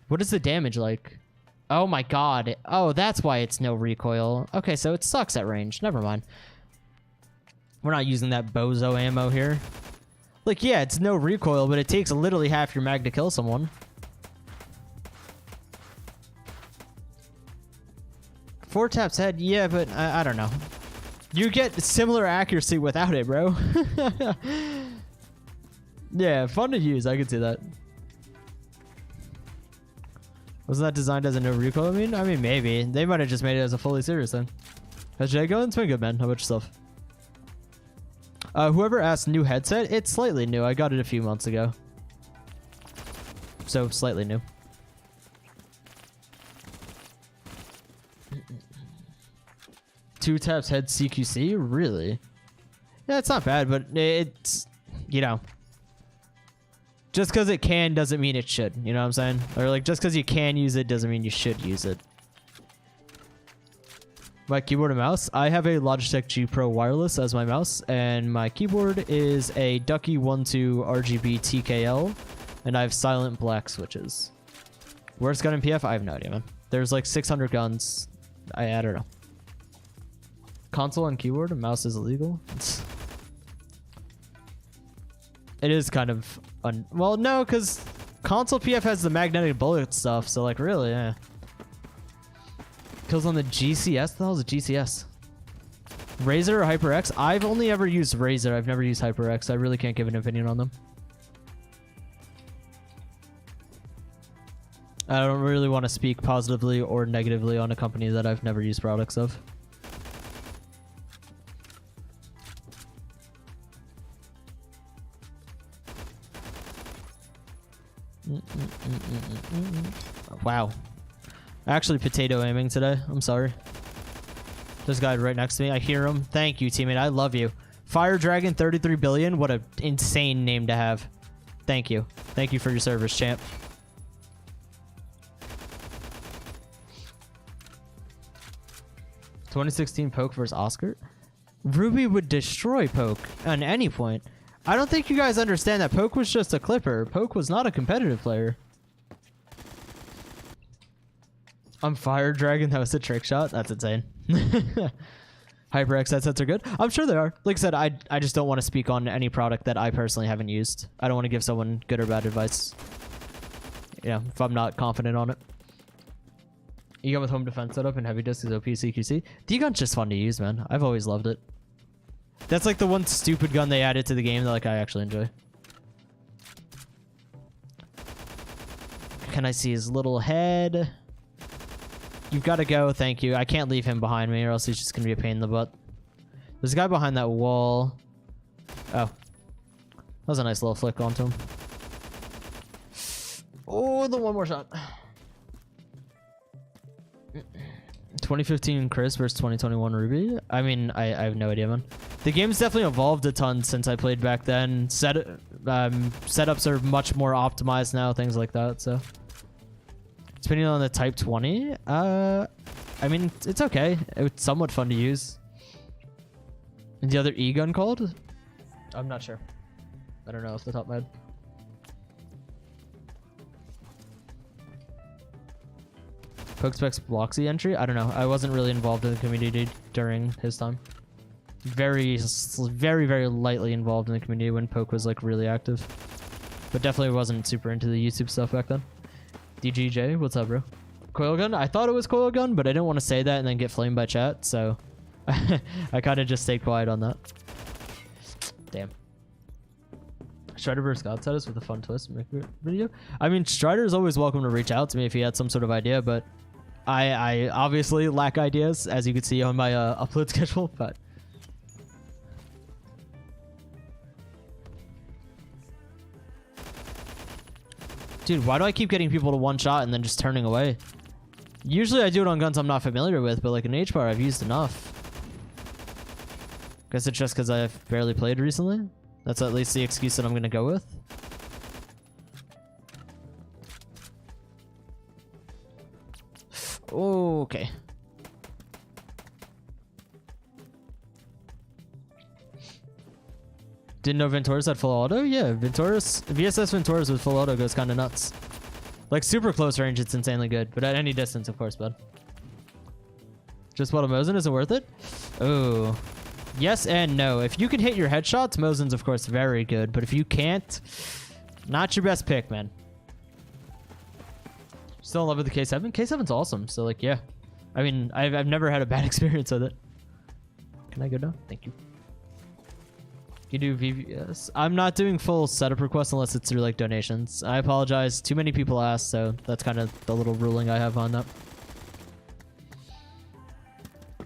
What is the damage like? Oh my god. Oh, that's why it's no recoil. Okay, so it sucks at range. Never mind. We're not using that bozo ammo here. Like, yeah, it's no recoil, but it takes literally half your mag to kill someone. Four taps head, yeah, but I don't know. You get similar accuracy without it, bro. Yeah, fun to use. I can see that. Wasn't that designed as a no recoil? I mean, maybe. They might have just made it as a fully serious thing. How's Jay going? It's been good, man. How about yourself? Whoever asked new headset, it's slightly new. I got it a few months ago. So, slightly new. Two taps head CQC? Really? Yeah, it's not bad, but it's, you know. Just because it can doesn't mean it should. You know what I'm saying? Or like, just because you can use it doesn't mean you should use it. My keyboard and mouse. I have a Logitech G Pro wireless as my mouse, and my keyboard is a Ducky 1.2 RGB TKL, and I have silent black switches. Worst gun in PF? I have no idea, man. There's like 600 guns. I don't know. Console and keyboard and mouse is illegal. It is kind of well, no, because console PF has the magnetic bullet stuff, so like really, yeah. Kills on the GCS? What the hell is a GCS? Razer or HyperX? I've only ever used Razer. I've never used HyperX. I really can't give an opinion on them. I don't really want to speak positively or negatively on a company that I've never used products of. Wow. Actually potato aiming today. I'm sorry. There's a guy right next to me. I hear him. Thank you, teammate. I love you. Fire Dragon 33 billion. What an insane name to have. Thank you. Thank you for your service, champ. (2016) Poke versus Oscar. Ruby would destroy Poke at any point. I don't think you guys understand that Poke was just a clipper. Poke was not a competitive player. I'm Fire Dragon. That was a trick shot. That's insane. HyperX headsets are good. I'm sure they are. Like I said, I just don't want to speak on any product that I personally haven't used. I don't want to give someone good or bad advice. You know, if I'm not confident on it. E-gun with home defense setup and heavy disc is OP CQC. The E-gun's just fun to use, man. I've always loved it. That's like the one stupid gun they added to the game that like I actually enjoy. Can I see his little head? You've got to go. Thank you. I can't leave him behind me or else he's just going to be a pain in the butt. There's a guy behind that wall. Oh. That was a nice little flick onto him. Oh, the one more shot. 2015 Chris versus 2021 Ruby. I mean, I have no idea, man. The game's definitely evolved a ton since I played back then. Setups are much more optimized now, things like that, so. Depending on the Type 20, I mean, it's okay. It's somewhat fun to use. And the other E-gun called? I'm not sure. I don't know off the top of my head. Pokespecs Bloxy entry? I don't know. I wasn't really involved in the community during his time. Very, very lightly involved in the community when Poke was like really active. But definitely wasn't super into the YouTube stuff back then. DGJ, what's up, bro? Coil gun? I thought it was coil gun, but I didn't want to say that and then get flamed by chat, so I kind of just stayed quiet on that. Damn. Strider versus Godstatus with a fun twist video. I mean, Strider is always welcome to reach out to me if he had some sort of idea, but I obviously lack ideas, as you can see on my upload schedule, but dude, why do I keep getting people to one shot and then just turning away? Usually I do it on guns I'm not familiar with, but like an H-bar I've used enough. Guess it's just because I've barely played recently. That's at least the excuse that I'm going to go with. Okay. Didn't know Ventoras had full auto? Yeah, Ventoras, VSS Ventoras with full auto goes kind of nuts. Like super close range, it's insanely good, but at any distance, of course, bud. Just what a Mosin isn't worth it? Oh, yes and no. If you can hit your headshots, Mosin's of course very good, but if you can't, not your best pick, man. Still in love with the K7? K7's awesome, so like, yeah. I mean, I've never had a bad experience with it. Can I go down? Thank you. You do VVS. I'm not doing full setup requests unless it's through like donations. I apologize. Too many people asked, so that's kind of the little ruling I have on that.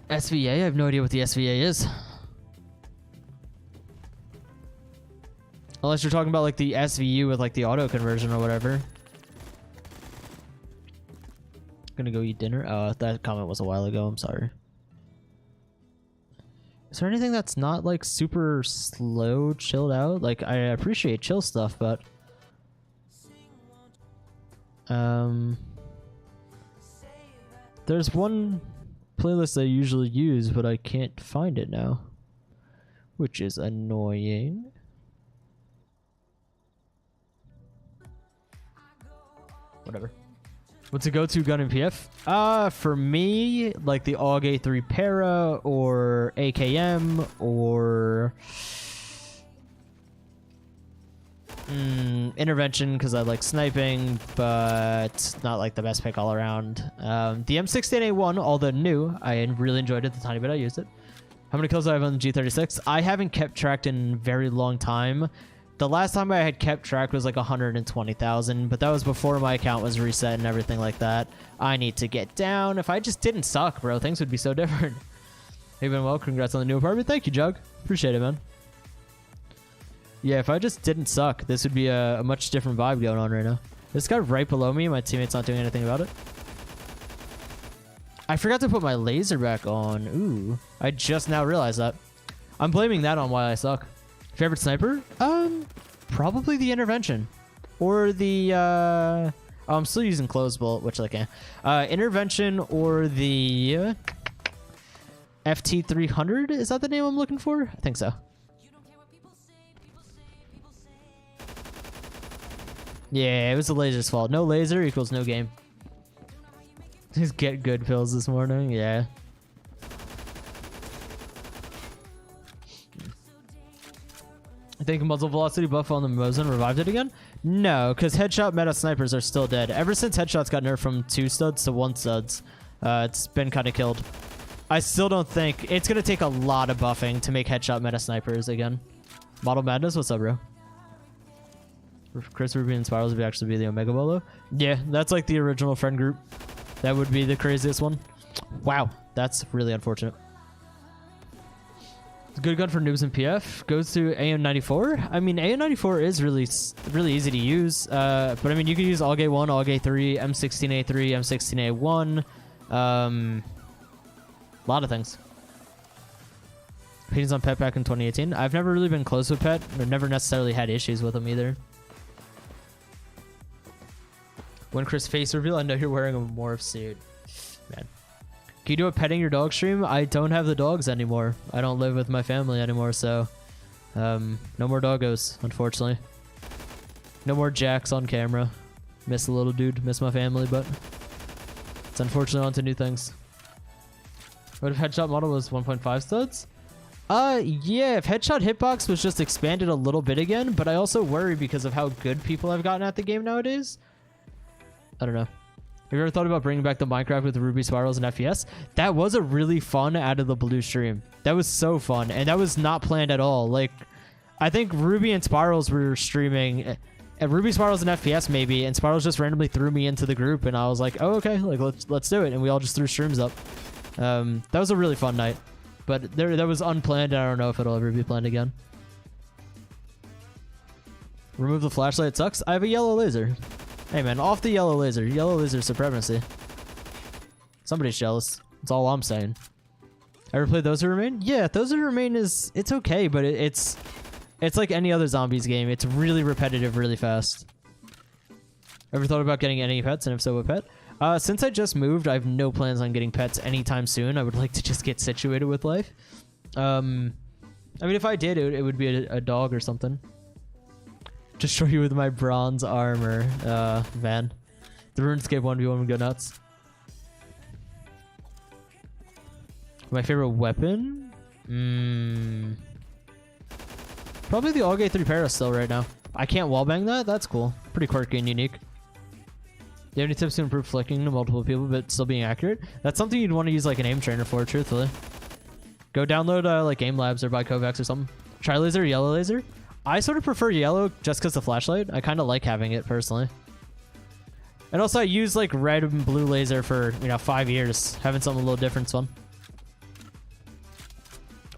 SVA? I have no idea what the SVA is. Unless you're talking about like the SVU with like the auto conversion or whatever. Gonna go eat dinner. Oh, that comment was a while ago. I'm sorry. Is there anything that's not like super slow, chilled out? Like I appreciate chill stuff, but there's one playlist I usually use, but I can't find it now, which is annoying. Whatever. What's a go-to gun in PF? For me, like the AUG A3 Para or AKM or Intervention because I like sniping, but not like the best pick all around. The M16A1, although new, I really enjoyed it the tiny bit I used it. How many kills do I have on the G36? I haven't kept track in a very long time. The last time I had kept track was like 120,000, but that was before my account was reset and everything like that. I need to get down. If I just didn't suck, bro, things would be so different. Hey, been well. Congrats on the new apartment. Thank you, Jug. Appreciate it, man. Yeah, if I just didn't suck, this would be a much different vibe going on right now. This guy right below me, my teammate's not doing anything about it. I forgot to put my laser back on. Ooh, I just now realized that. I'm blaming that on why I suck. Favorite sniper? Probably the intervention. Or the, oh, I'm still using closed bullet, which I can. Intervention or the FT300? Is that the name I'm looking for? I think so. Yeah, it was the laser's fault. No laser equals no game. Just get good pills this morning. Yeah. I think muzzle velocity buff on the Mosin revived it again? No, because headshot meta snipers are still dead. Ever since headshots got nerfed from 2 studs to 1 studs, it's been kind of killed. I still don't think... It's going to take a lot of buffing to make headshot meta snipers again. Model Madness, what's up, bro? Chris Ruby and Spirals would actually be the Omega Bolo? Yeah, that's like the original friend group. That would be the craziest one. Wow, that's really unfortunate. Good gun for noobs and PF. Goes to AM94. I mean, AM94 is really easy to use. But I mean, you can use AUG 1, AUG 3, M16A3, M16A1. A lot of things. Opinions on Pet back in 2018. I've never really been close with Pet. I've never necessarily had issues with him either. When Chris face reveal, I know you're wearing a morph suit. Man. Can you do a petting your dog stream? I don't have the dogs anymore. I don't live with my family anymore, so... no more doggos, unfortunately. No more Jacks on camera. Miss the little dude. Miss my family, but... It's unfortunately on to new things. What if headshot model was 1.5 studs? Yeah, if headshot hitbox was just expanded a little bit again, but I also worry because of how good people have gotten at the game nowadays. I don't know. Have you ever thought about bringing back the Minecraft with Ruby Spirals and FPS? That was a really fun out of the blue stream. That was so fun, and that was not planned at all. Like, I think Ruby and Spirals were streaming, Ruby Spirals and FPS maybe, and Spirals just randomly threw me into the group, and I was like, oh, okay, like let's do it, and we all just threw streams up. That was a really fun night, but that was unplanned, and I don't know if it'll ever be planned again. Remove the flashlight, it sucks. I have a yellow laser. Hey man, off the yellow laser. Yellow laser supremacy. Somebody's jealous. That's all I'm saying. Ever played Those Who Remain? Yeah, Those Who Remain it's okay, but it's like any other zombies game. It's really repetitive, really fast. Ever thought about getting any pets, and if so, what pet? Since I just moved, I have no plans on getting pets anytime soon. I would like to just get situated with life. I mean, if I did, it would be a dog or something. Destroy you with my bronze armor, Van. The RuneScape 1v1 would go nuts. My favorite weapon? Probably the AUG 3 Para still right now. I can't wallbang that? That's cool. Pretty quirky and unique. Do you have any tips to improve flicking to multiple people but still being accurate? That's something you'd want to use like an aim trainer for, truthfully. Go download like Aim Labs or buy Kovacs or something. Tri laser, yellow laser? I sort of prefer yellow just because the flashlight. I kind of like having it personally. And also I use like red and blue laser for, 5 years. Having something a little different is fun.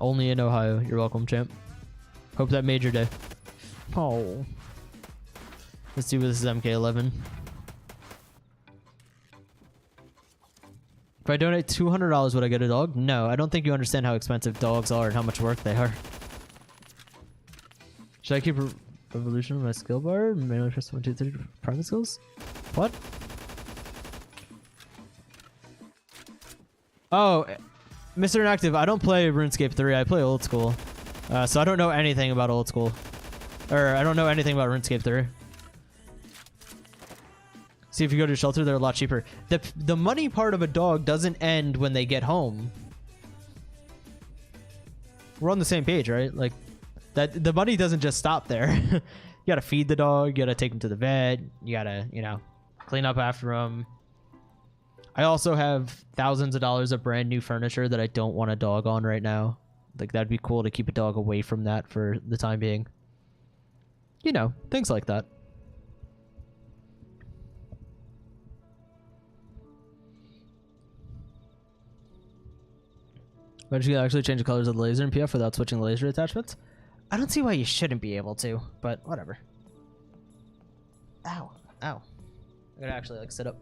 Only in Ohio. You're welcome, champ. Hope that made your day. Oh. Let's see what this is MK11. If I donate $200, would I get a dog? No, I don't think you understand how expensive dogs are and how much work they are. Should I keep evolution of my skill bar? Manually press 1, 2, 3 private skills? What? Oh, Mr. Inactive, I don't play RuneScape 3. I play old school. So I don't know anything about old school. Or I don't know anything about RuneScape 3. See, if you go to a shelter, they're a lot cheaper. The money part of a dog doesn't end when they get home. We're on the same page, right? Like, that the money doesn't just stop there. You gotta feed the dog, you gotta take him to the vet, you gotta, clean up after him. I also have thousands of dollars of brand new furniture that I don't want a dog on right now. Like, that'd be cool to keep a dog away from that for the time being. You know, things like that. But you can actually change the colors of the laser in PF without switching laser attachments? I don't see why you shouldn't be able to, but whatever. Ow. Ow. I'm gonna actually, like, sit up.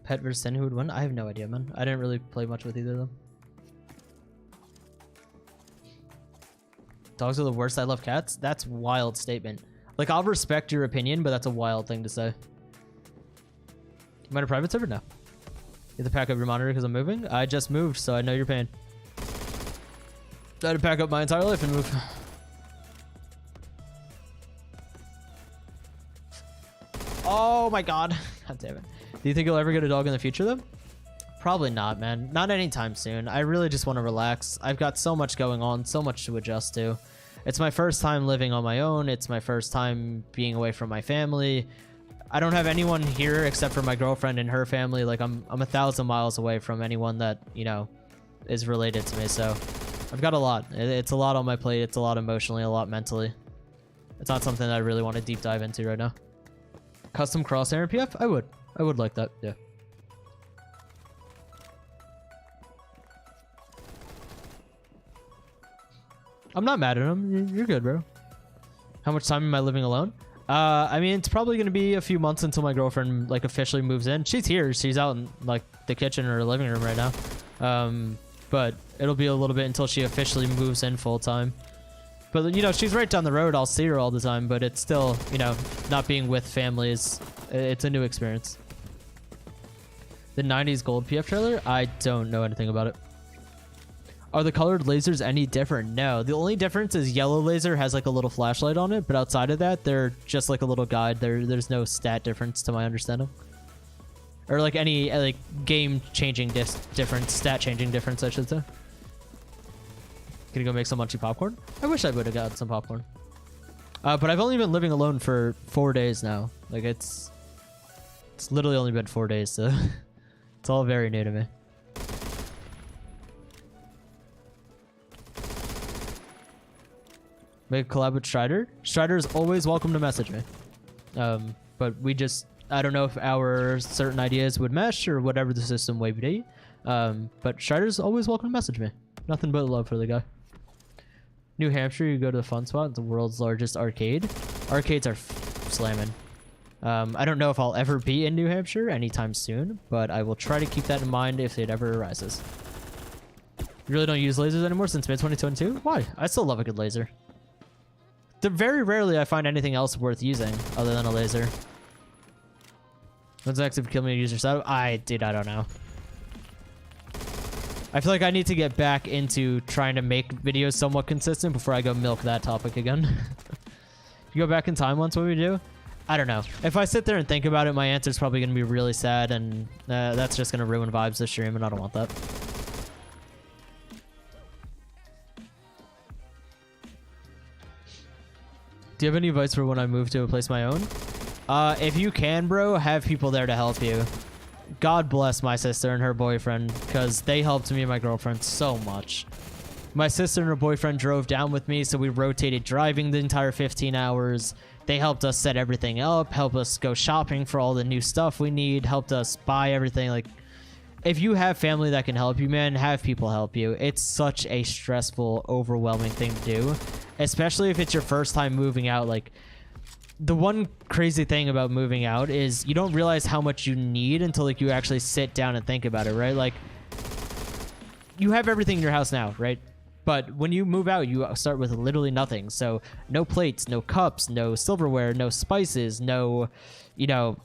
Pet versus Sin, who would win? I have no idea, man. I didn't really play much with either of them. Dogs are the worst. I love cats. That's a wild statement. Like, I'll respect your opinion, but that's a wild thing to say. Am I in a private server? No. You have to pack up your monitor because I'm moving? I just moved, so I know your pain. I had to pack up my entire life and move. Oh my god. God damn it. Do you think you'll ever get a dog in the future, though? Probably not, man. Not anytime soon. I really just want to relax. I've got so much going on, so much to adjust to. It's my first time living on my own. It's my first time being away from my family. I don't have anyone here except for my girlfriend and her family. Like, I'm 1,000 miles away from anyone that, you know, is related to me. So I've got a lot. It's a lot on my plate. It's a lot emotionally, a lot mentally. It's not something that I really want to deep dive into right now. Custom crosshair in PF? I would like that, yeah. I'm not mad at him. You're good, bro. How much time am I living alone? I mean, it's probably going to be a few months until my girlfriend, like, officially moves in. She's here. She's out in, like, the kitchen or living room right now. But it'll be a little bit until she officially moves in full time. But, you know, she's right down the road. I'll see her all the time, but it's still, you know, not being with family is, it's a new experience. The 90s gold PF trailer? I don't know anything about it. Are the colored lasers any different? No. The only difference is yellow laser has like a little flashlight on it, but outside of that, they're just like a little guide. There's no stat difference to my understanding. Or like any like game-changing difference, stat-changing difference, I should say. Gonna go make some munchy popcorn? I wish I would have gotten some popcorn. But I've only been living alone for 4 days now. Like it's literally only been 4 days, so it's all very new to me. Make a collab with Strider. Strider is always welcome to message me. But we just, I don't know if our certain ideas would mesh or whatever the system may be. But Strider's always welcome to message me. Nothing but love for the guy. New Hampshire, you go to the fun spot, the world's largest arcade. Arcades are slamming. I don't know if I'll ever be in New Hampshire anytime soon, but I will try to keep that in mind if it ever arises. You really don't use lasers anymore since mid-2022? Why? I still love a good laser. Very rarely I find anything else worth using other than a laser. When's the next kill me user setup? Dude, I don't know. I feel like I need to get back into trying to make videos somewhat consistent before I go milk that topic again. If you go back in time once, what we do? I don't know. If I sit there and think about it, my answer's probably going to be really sad, and that's just going to ruin vibes this stream, and I don't want that. Do you have any advice for when I move to a place of my own? If you can, bro, have people there to help you. God bless my sister and her boyfriend, because they helped me and my girlfriend so much. My sister and her boyfriend drove down with me, so we rotated driving the entire 15 hours. They helped us set everything up, helped us go shopping for all the new stuff we need, helped us buy everything. Like, if you have family that can help you, man, have people help you. It's such a stressful, overwhelming thing to do, especially if it's your first time moving out. Like, the one crazy thing about moving out is you don't realize how much you need until like you actually sit down and think about it, right? Like, you have everything in your house now, right? But when you move out, you start with literally nothing. So no plates, no cups, no silverware, no spices, no, you know,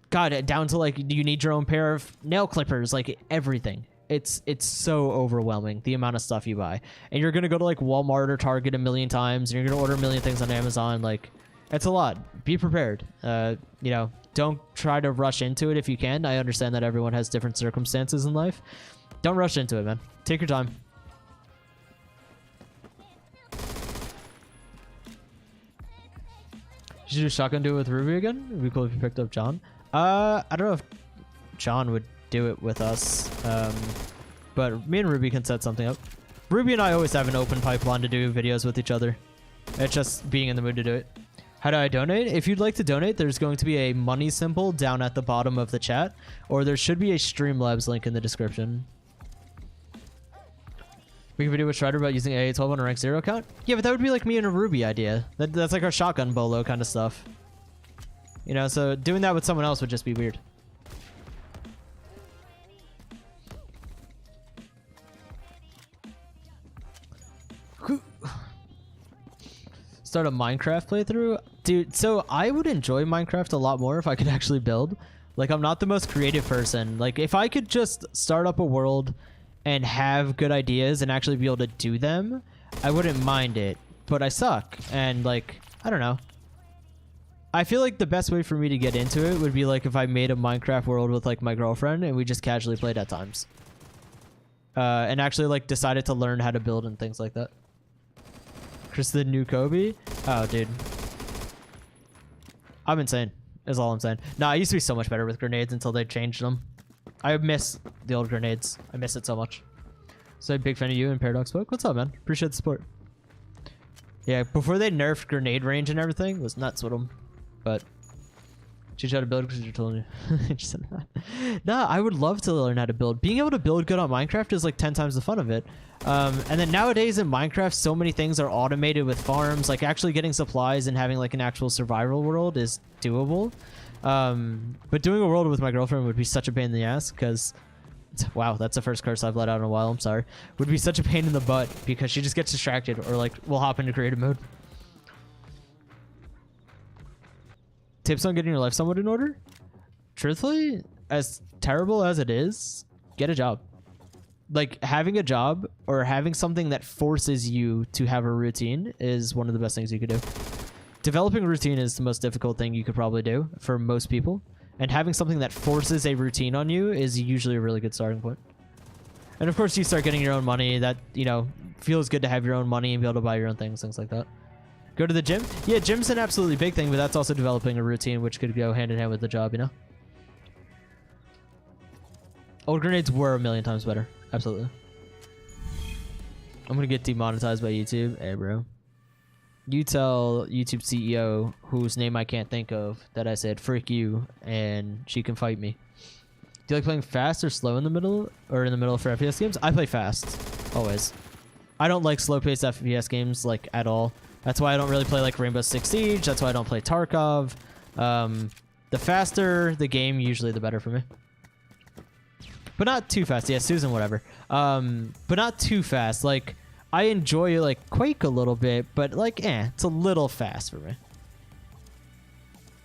God, down to like you need your own pair of nail clippers, like everything. It's so overwhelming, the amount of stuff you buy. And you're going to go to like Walmart or Target a million times, and you're going to order a million things on Amazon. Like, it's a lot. Be prepared. You know, don't try to rush into it if you can. I understand that everyone has different circumstances in life. Don't rush into it, man. Take your time. You should do shotgun do it with Ruby again? It'd be cool if you picked up John. I don't know if John would do it with us. But me and Ruby can set something up. Ruby and I always have an open pipeline to do videos with each other. It's just being in the mood to do it. How do I donate? If you'd like to donate, there's going to be a money symbol down at the bottom of the chat, or there should be a Streamlabs link in the description. Make a video with Strider about using AA12 on a rank 0 account? Yeah, but that would be like me and a Ruby idea. That's like our shotgun bolo kind of stuff. You know, so doing that with someone else would just be weird. Start a Minecraft playthrough? Dude, so I would enjoy Minecraft a lot more if I could actually build. Like, I'm not the most creative person. Like, if I could just start up a world and have good ideas and actually be able to do them, I wouldn't mind it. But I suck. And, like, I don't know. I feel like the best way for me to get into it would be, like, if I made a Minecraft world with, like, my girlfriend and we just casually played at times. And actually, like, decided to learn how to build and things like that. Chris the new Kobe? Oh, dude. I'm insane, is all I'm saying. Nah, I used to be so much better with grenades until they changed them. I miss the old grenades. I miss it so much. So, big fan of you and Paradox Book. What's up, man? Appreciate the support. Yeah, before they nerfed grenade range and everything, it was nuts with them. But teach how to build because you're telling me. Nah, I would love to learn how to build. Being able to build good on Minecraft is like 10 times the fun of it. And then nowadays in Minecraft, so many things are automated with farms. Like actually getting supplies and having like an actual survival world is doable. But doing a world with my girlfriend would be such a pain in the ass because, wow, that's the first curse I've let out in a while. I'm sorry. Would be such a pain in the butt because she just gets distracted or like we'll hop into creative mode. Tips on getting your life somewhat in order? Truthfully, as terrible as it is, get a job. Like having a job or having something that forces you to have a routine is one of the best things you could do. Developing a routine is the most difficult thing you could probably do for most people. And having something that forces a routine on you is usually a really good starting point. And of course you start getting your own money. That, you know, feels good to have your own money and be able to buy your own things like that. Go to the gym? Yeah, gym's an absolutely big thing, but that's also developing a routine, which could go hand in hand with the job, you know? Old grenades were a million times better. Absolutely. I'm gonna get demonetized by YouTube. Hey, bro. You tell YouTube CEO, whose name I can't think of, that I said, frick you, and she can fight me. Do you like playing fast or slow in the middle? Or in the middle for FPS games? I play fast. Always. I don't like slow-paced FPS games, like, at all. That's why I don't really play like Rainbow Six Siege. That's why I don't play Tarkov. The faster the game, usually the better for me. But not too fast. Yeah, Susan, whatever. But not too fast. Like, I enjoy like Quake a little bit, but like, it's a little fast for me.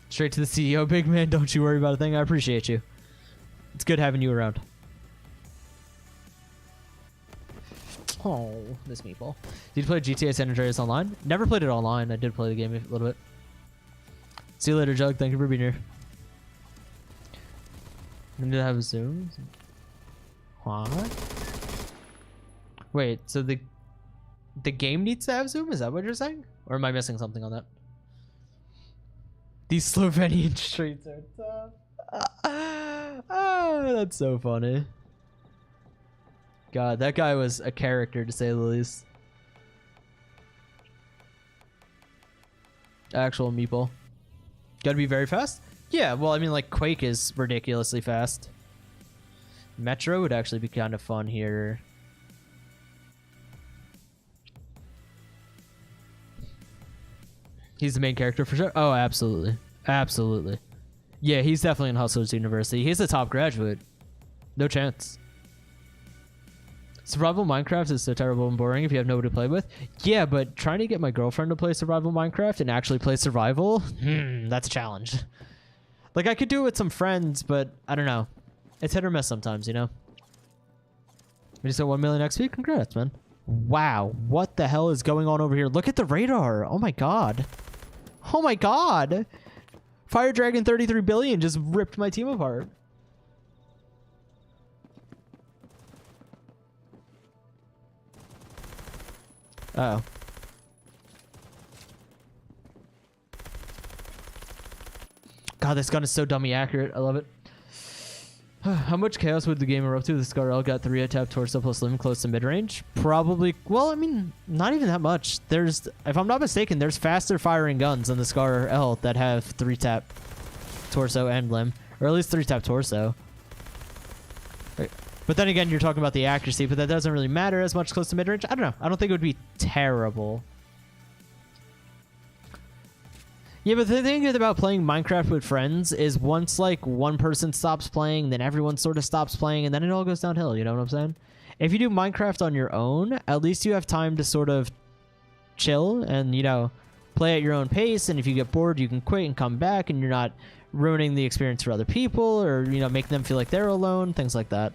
Straight to the CEO, big man. Don't you worry about a thing. I appreciate you. It's good having you around. Oh, this meatball. Did you play GTA San Andreas online? Never played it online. I did play the game a little bit. See you later, Jug. Thank you for being here. Did I have a Zoom? What? Wait, so the game needs to have Zoom? Is that what you're saying? Or am I missing something on that? These Slovenian streets are tough. Oh, that's so funny. God, that guy was a character to say the least. Actual meatball. Gotta be very fast? Yeah, well, I mean, like, Quake is ridiculously fast. Metro would actually be kind of fun here. He's the main character for sure? Oh, absolutely. Absolutely. Yeah, he's definitely in Hustlers University. He's a top graduate. No chance. Survival Minecraft is so terrible and boring if you have nobody to play with. Yeah, but trying to get my girlfriend to play Survival Minecraft and actually play Survival, that's a challenge. Like, I could do it with some friends, but I don't know. It's hit or miss sometimes, you know? We just hit 1 million next week? Congrats, man. Wow, what the hell is going on over here? Look at the radar. Oh my god. Oh my god. Fire Dragon 33 billion just ripped my team apart. Uh-oh. God, this gun is so dummy accurate. I love it. How much chaos would the game erupt to if the Scar L got 3 tap torso plus limb close to mid-range? Probably, well, I mean, not even that much. There's, if I'm not mistaken, there's faster firing guns than the Scar L that have 3 tap torso and limb. Or at least 3 tap torso. But then again, you're talking about the accuracy, but that doesn't really matter as much close to mid-range. I don't know. I don't think it would be terrible. Yeah, but the thing about playing Minecraft with friends is once, like, one person stops playing, then everyone sort of stops playing, and then it all goes downhill, you know what I'm saying? If you do Minecraft on your own, at least you have time to sort of chill and, you know, play at your own pace, and if you get bored, you can quit and come back, and you're not ruining the experience for other people, or, you know, making them feel like they're alone, things like that.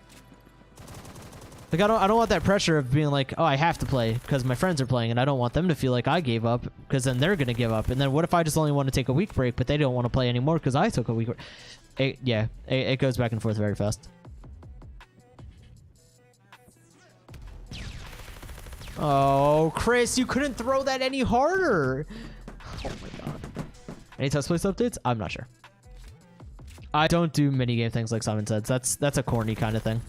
Like, I don't want that pressure of being like, oh, I have to play because my friends are playing, and I don't want them to feel like I gave up because then they're going to give up. And then what if I just only want to take a week break, but they don't want to play anymore because I took a week break? It goes back and forth very fast. Oh, Chris, you couldn't throw that any harder. Oh, my God. Any test place updates? I'm not sure. I don't do minigame things like Simon said. That's a corny kind of thing.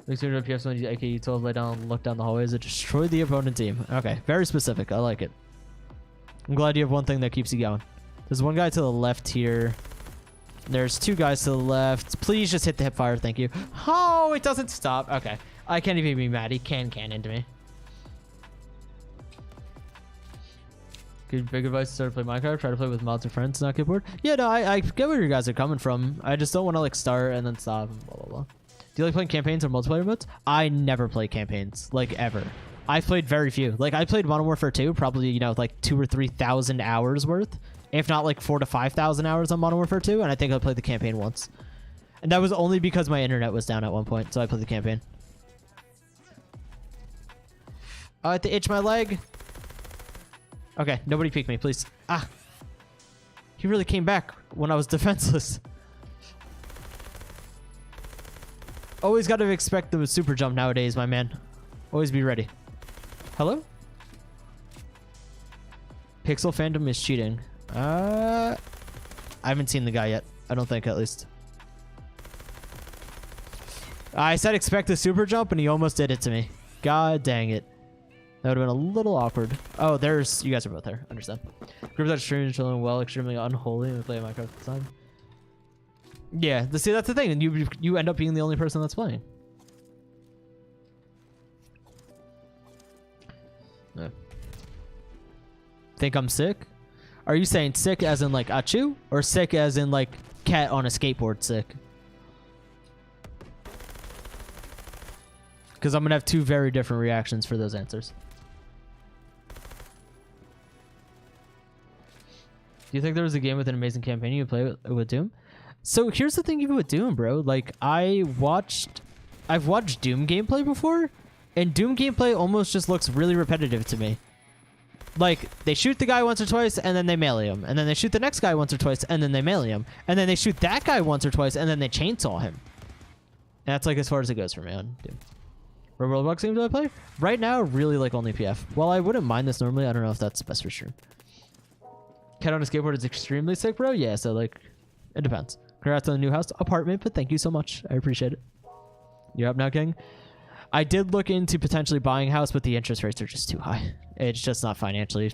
Makes me remember PS1 AKE 12 lay down and look down the hallways and destroy the opponent team. Okay, very specific. I like it. I'm glad you have one thing that keeps you going. There's one guy to the left here. There's 2 guys to the left. Please just hit the hip fire. Thank you. Oh, it doesn't stop. Okay. I can't even be mad. He can into me. Good big advice to start to play Minecraft. Try to play with mods or friends, not get bored. Yeah, no, I get where you guys are coming from. I just don't want to like start and then stop and blah, blah, blah. Do you like playing campaigns or multiplayer modes? I never play campaigns, like, ever. I've played very few. Like, I played Modern Warfare 2, probably, you know, like 2,000 or 3,000 hours worth. If not, like, 4,000 to 5,000 hours on Modern Warfare 2, and I think I played the campaign once. And that was only because my internet was down at one point, so I played the campaign. Oh, I have to itch my leg. Okay, nobody peek me, please. Ah. He really came back when I was defenseless. Always got to expect the super jump nowadays, my man. Always be ready. Hello? Pixel fandom is cheating. I haven't seen the guy yet. I don't think, at least. I said expect the super jump, and he almost did it to me. God dang it. That would have been a little awkward. Oh, there's... You guys are both there. Understand. Group that streaming chilling well, extremely unholy, and we play Minecraft at the time. Yeah, see, that's the thing, and you end up being the only person that's playing. Yeah. Think I'm sick? Are you saying sick as in like achoo, or sick as in like cat on a skateboard sick? Because I'm gonna have 2 very different reactions for those answers. Do you think there was a game with an amazing campaign you play with Doom? So here's the thing even with Doom, bro. Like, I've watched Doom gameplay before, and Doom gameplay almost just looks really repetitive to me. Like, they shoot the guy once or twice, and then they melee him. And then they shoot the next guy once or twice, and then they melee him. And then they shoot that guy once or twice, and then they chainsaw him. And that's, like, as far as it goes for me on Doom. What Roblox games do I play? Right now, really like only PF. Well, I wouldn't mind this normally. I don't know if that's best for sure. Cat on a skateboard is extremely sick, bro? Yeah, so, like, it depends. Congrats on the new house apartment, but thank you so much. I appreciate it. You're up now, King? I did look into potentially buying a house, but the interest rates are just too high. It's just not financially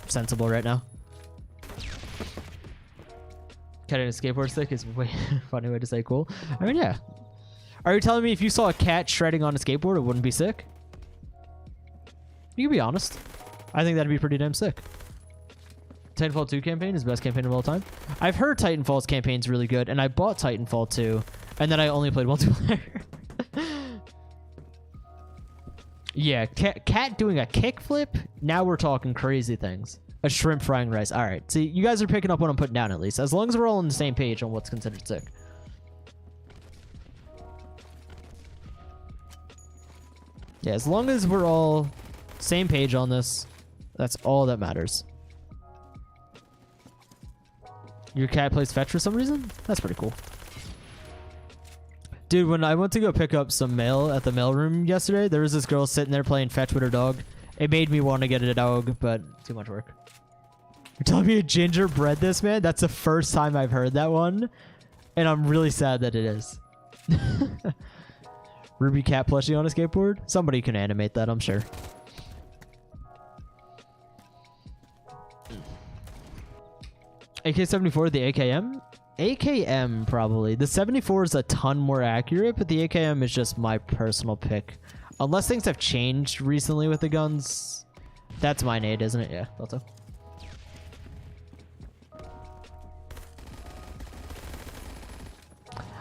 sensible right now. Cat on a skateboard stick is way funny way to say cool. I mean, yeah. Are you telling me if you saw a cat shredding on a skateboard, it wouldn't be sick? You can be honest. I think that'd be pretty damn sick. Titanfall 2 campaign is the best campaign of all time. I've heard Titanfall's campaign's really good, and I bought Titanfall 2, and then I only played multiplayer. Yeah, cat doing a kickflip? Now we're talking crazy things. A shrimp frying rice. All right. See, you guys are picking up what I'm putting down at least. As long as we're all on the same page on what's considered sick. Yeah, as long as we're all same page on this, that's all that matters. Your cat plays fetch for some reason? That's pretty cool. Dude, when I went to go pick up some mail at the mailroom yesterday, there was this girl sitting there playing fetch with her dog. It made me want to get a dog, but too much work. You're telling me a gingerbread this, man? That's the first time I've heard that one. And I'm really sad that it is. Ruby cat plushie on a skateboard? Somebody can animate that, I'm sure. AK-74, the AKM? AKM, probably. The 74 is a ton more accurate, but the AKM is just my personal pick. Unless things have changed recently with the guns. That's my nade, isn't it? Yeah, thought so.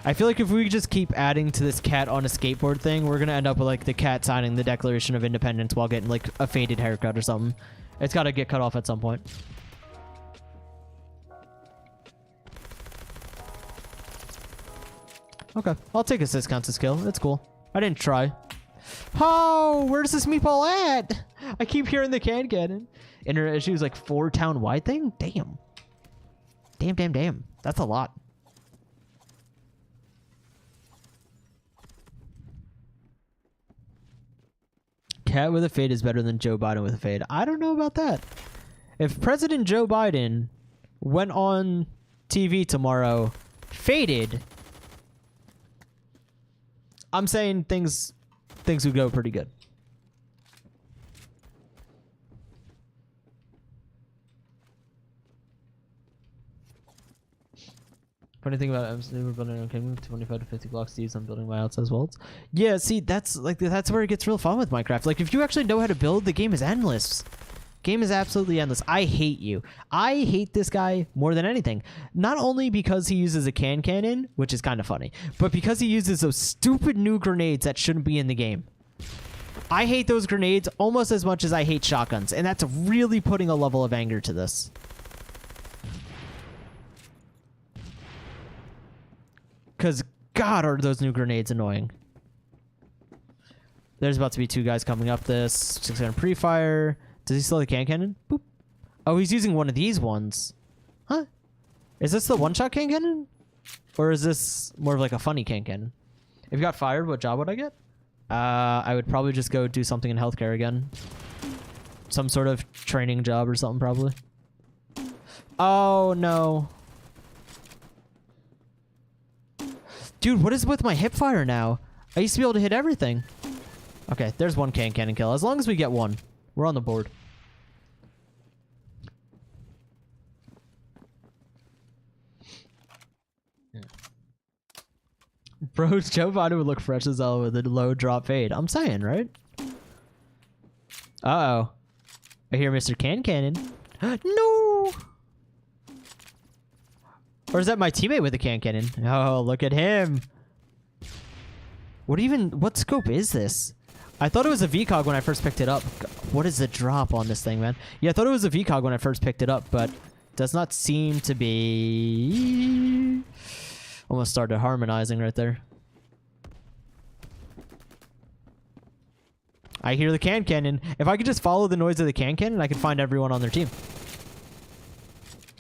I feel like if we just keep adding to this cat on a skateboard thing, we're gonna end up with like the cat signing the Declaration of Independence while getting like a faded haircut or something. It's gotta get cut off at some point. Okay, I'll take assist counts as skill. It's cool. I didn't try. Oh, where's this meatball at? I keep hearing the can cannon. Internet issues like 4 town wide thing? Damn. Damn. That's a lot. Cat with a fade is better than Joe Biden with a fade. I don't know about that. If President Joe Biden went on TV tomorrow, faded, I'm saying things would go pretty good. Funny thing about MC, we're building on Kingdom, 25 to 50 blocks to use on building my outside walls. Yeah, see, that's where it gets real fun with Minecraft. Like, if you actually know how to build, the game is endless. Game is absolutely endless. I hate you. I hate this guy more than anything. Not only because he uses a can cannon, which is kind of funny, but because he uses those stupid new grenades that shouldn't be in the game. I hate those grenades almost as much as I hate shotguns, and that's really putting a level of anger to this. Because, God, are those new grenades annoying. There's about to be 2 guys coming up this. 600 pre-fire. Does he still have a can cannon? Boop. Oh, he's using one of these ones. Huh? Is this the one-shot can cannon? Or is this more of like a funny can cannon? If you got fired, what job would I get? I would probably just go do something in healthcare again. Some sort of training job or something, probably. Oh, no. Dude, what is with my hip fire now? I used to be able to hit everything. Okay, there's one can cannon kill. As long as we get one, we're on the board. Bro, Joe Biden would look fresh as hell with a low drop fade. I'm saying, right? Uh-oh. I hear Mr. Can Cannon. No! Or is that my teammate with the can cannon? Oh, look at him. What scope is this? I thought it was a VCOG when I first picked it up. What is the drop on this thing, man? Yeah, I thought it was a VCOG when I first picked it up, but does not seem to be... Almost started harmonizing right there. I hear the can cannon. If I could just follow the noise of the can cannon, I could find everyone on their team.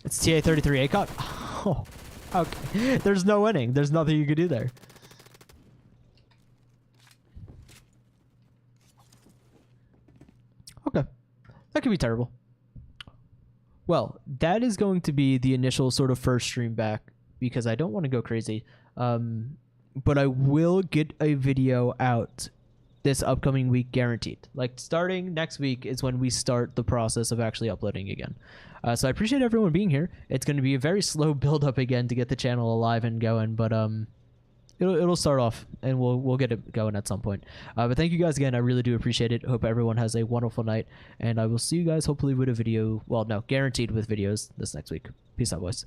It's TA33 ACOG. Oh, okay. There's no winning. There's nothing you could do there. Okay. That could be terrible. Well, that is going to be the initial sort of first stream back because I don't want to go crazy. But I will get a video out this upcoming week guaranteed. Like starting next week is when we start the process of actually uploading again. So I appreciate everyone being here. It's going to be a very slow build up again to get the channel alive and going, but it'll start off and we'll get it going at some point. But thank you guys again. I really do appreciate it. Hope everyone has a wonderful night, and I will see you guys hopefully with a video. Well, no, guaranteed with videos this next week. Peace out, boys.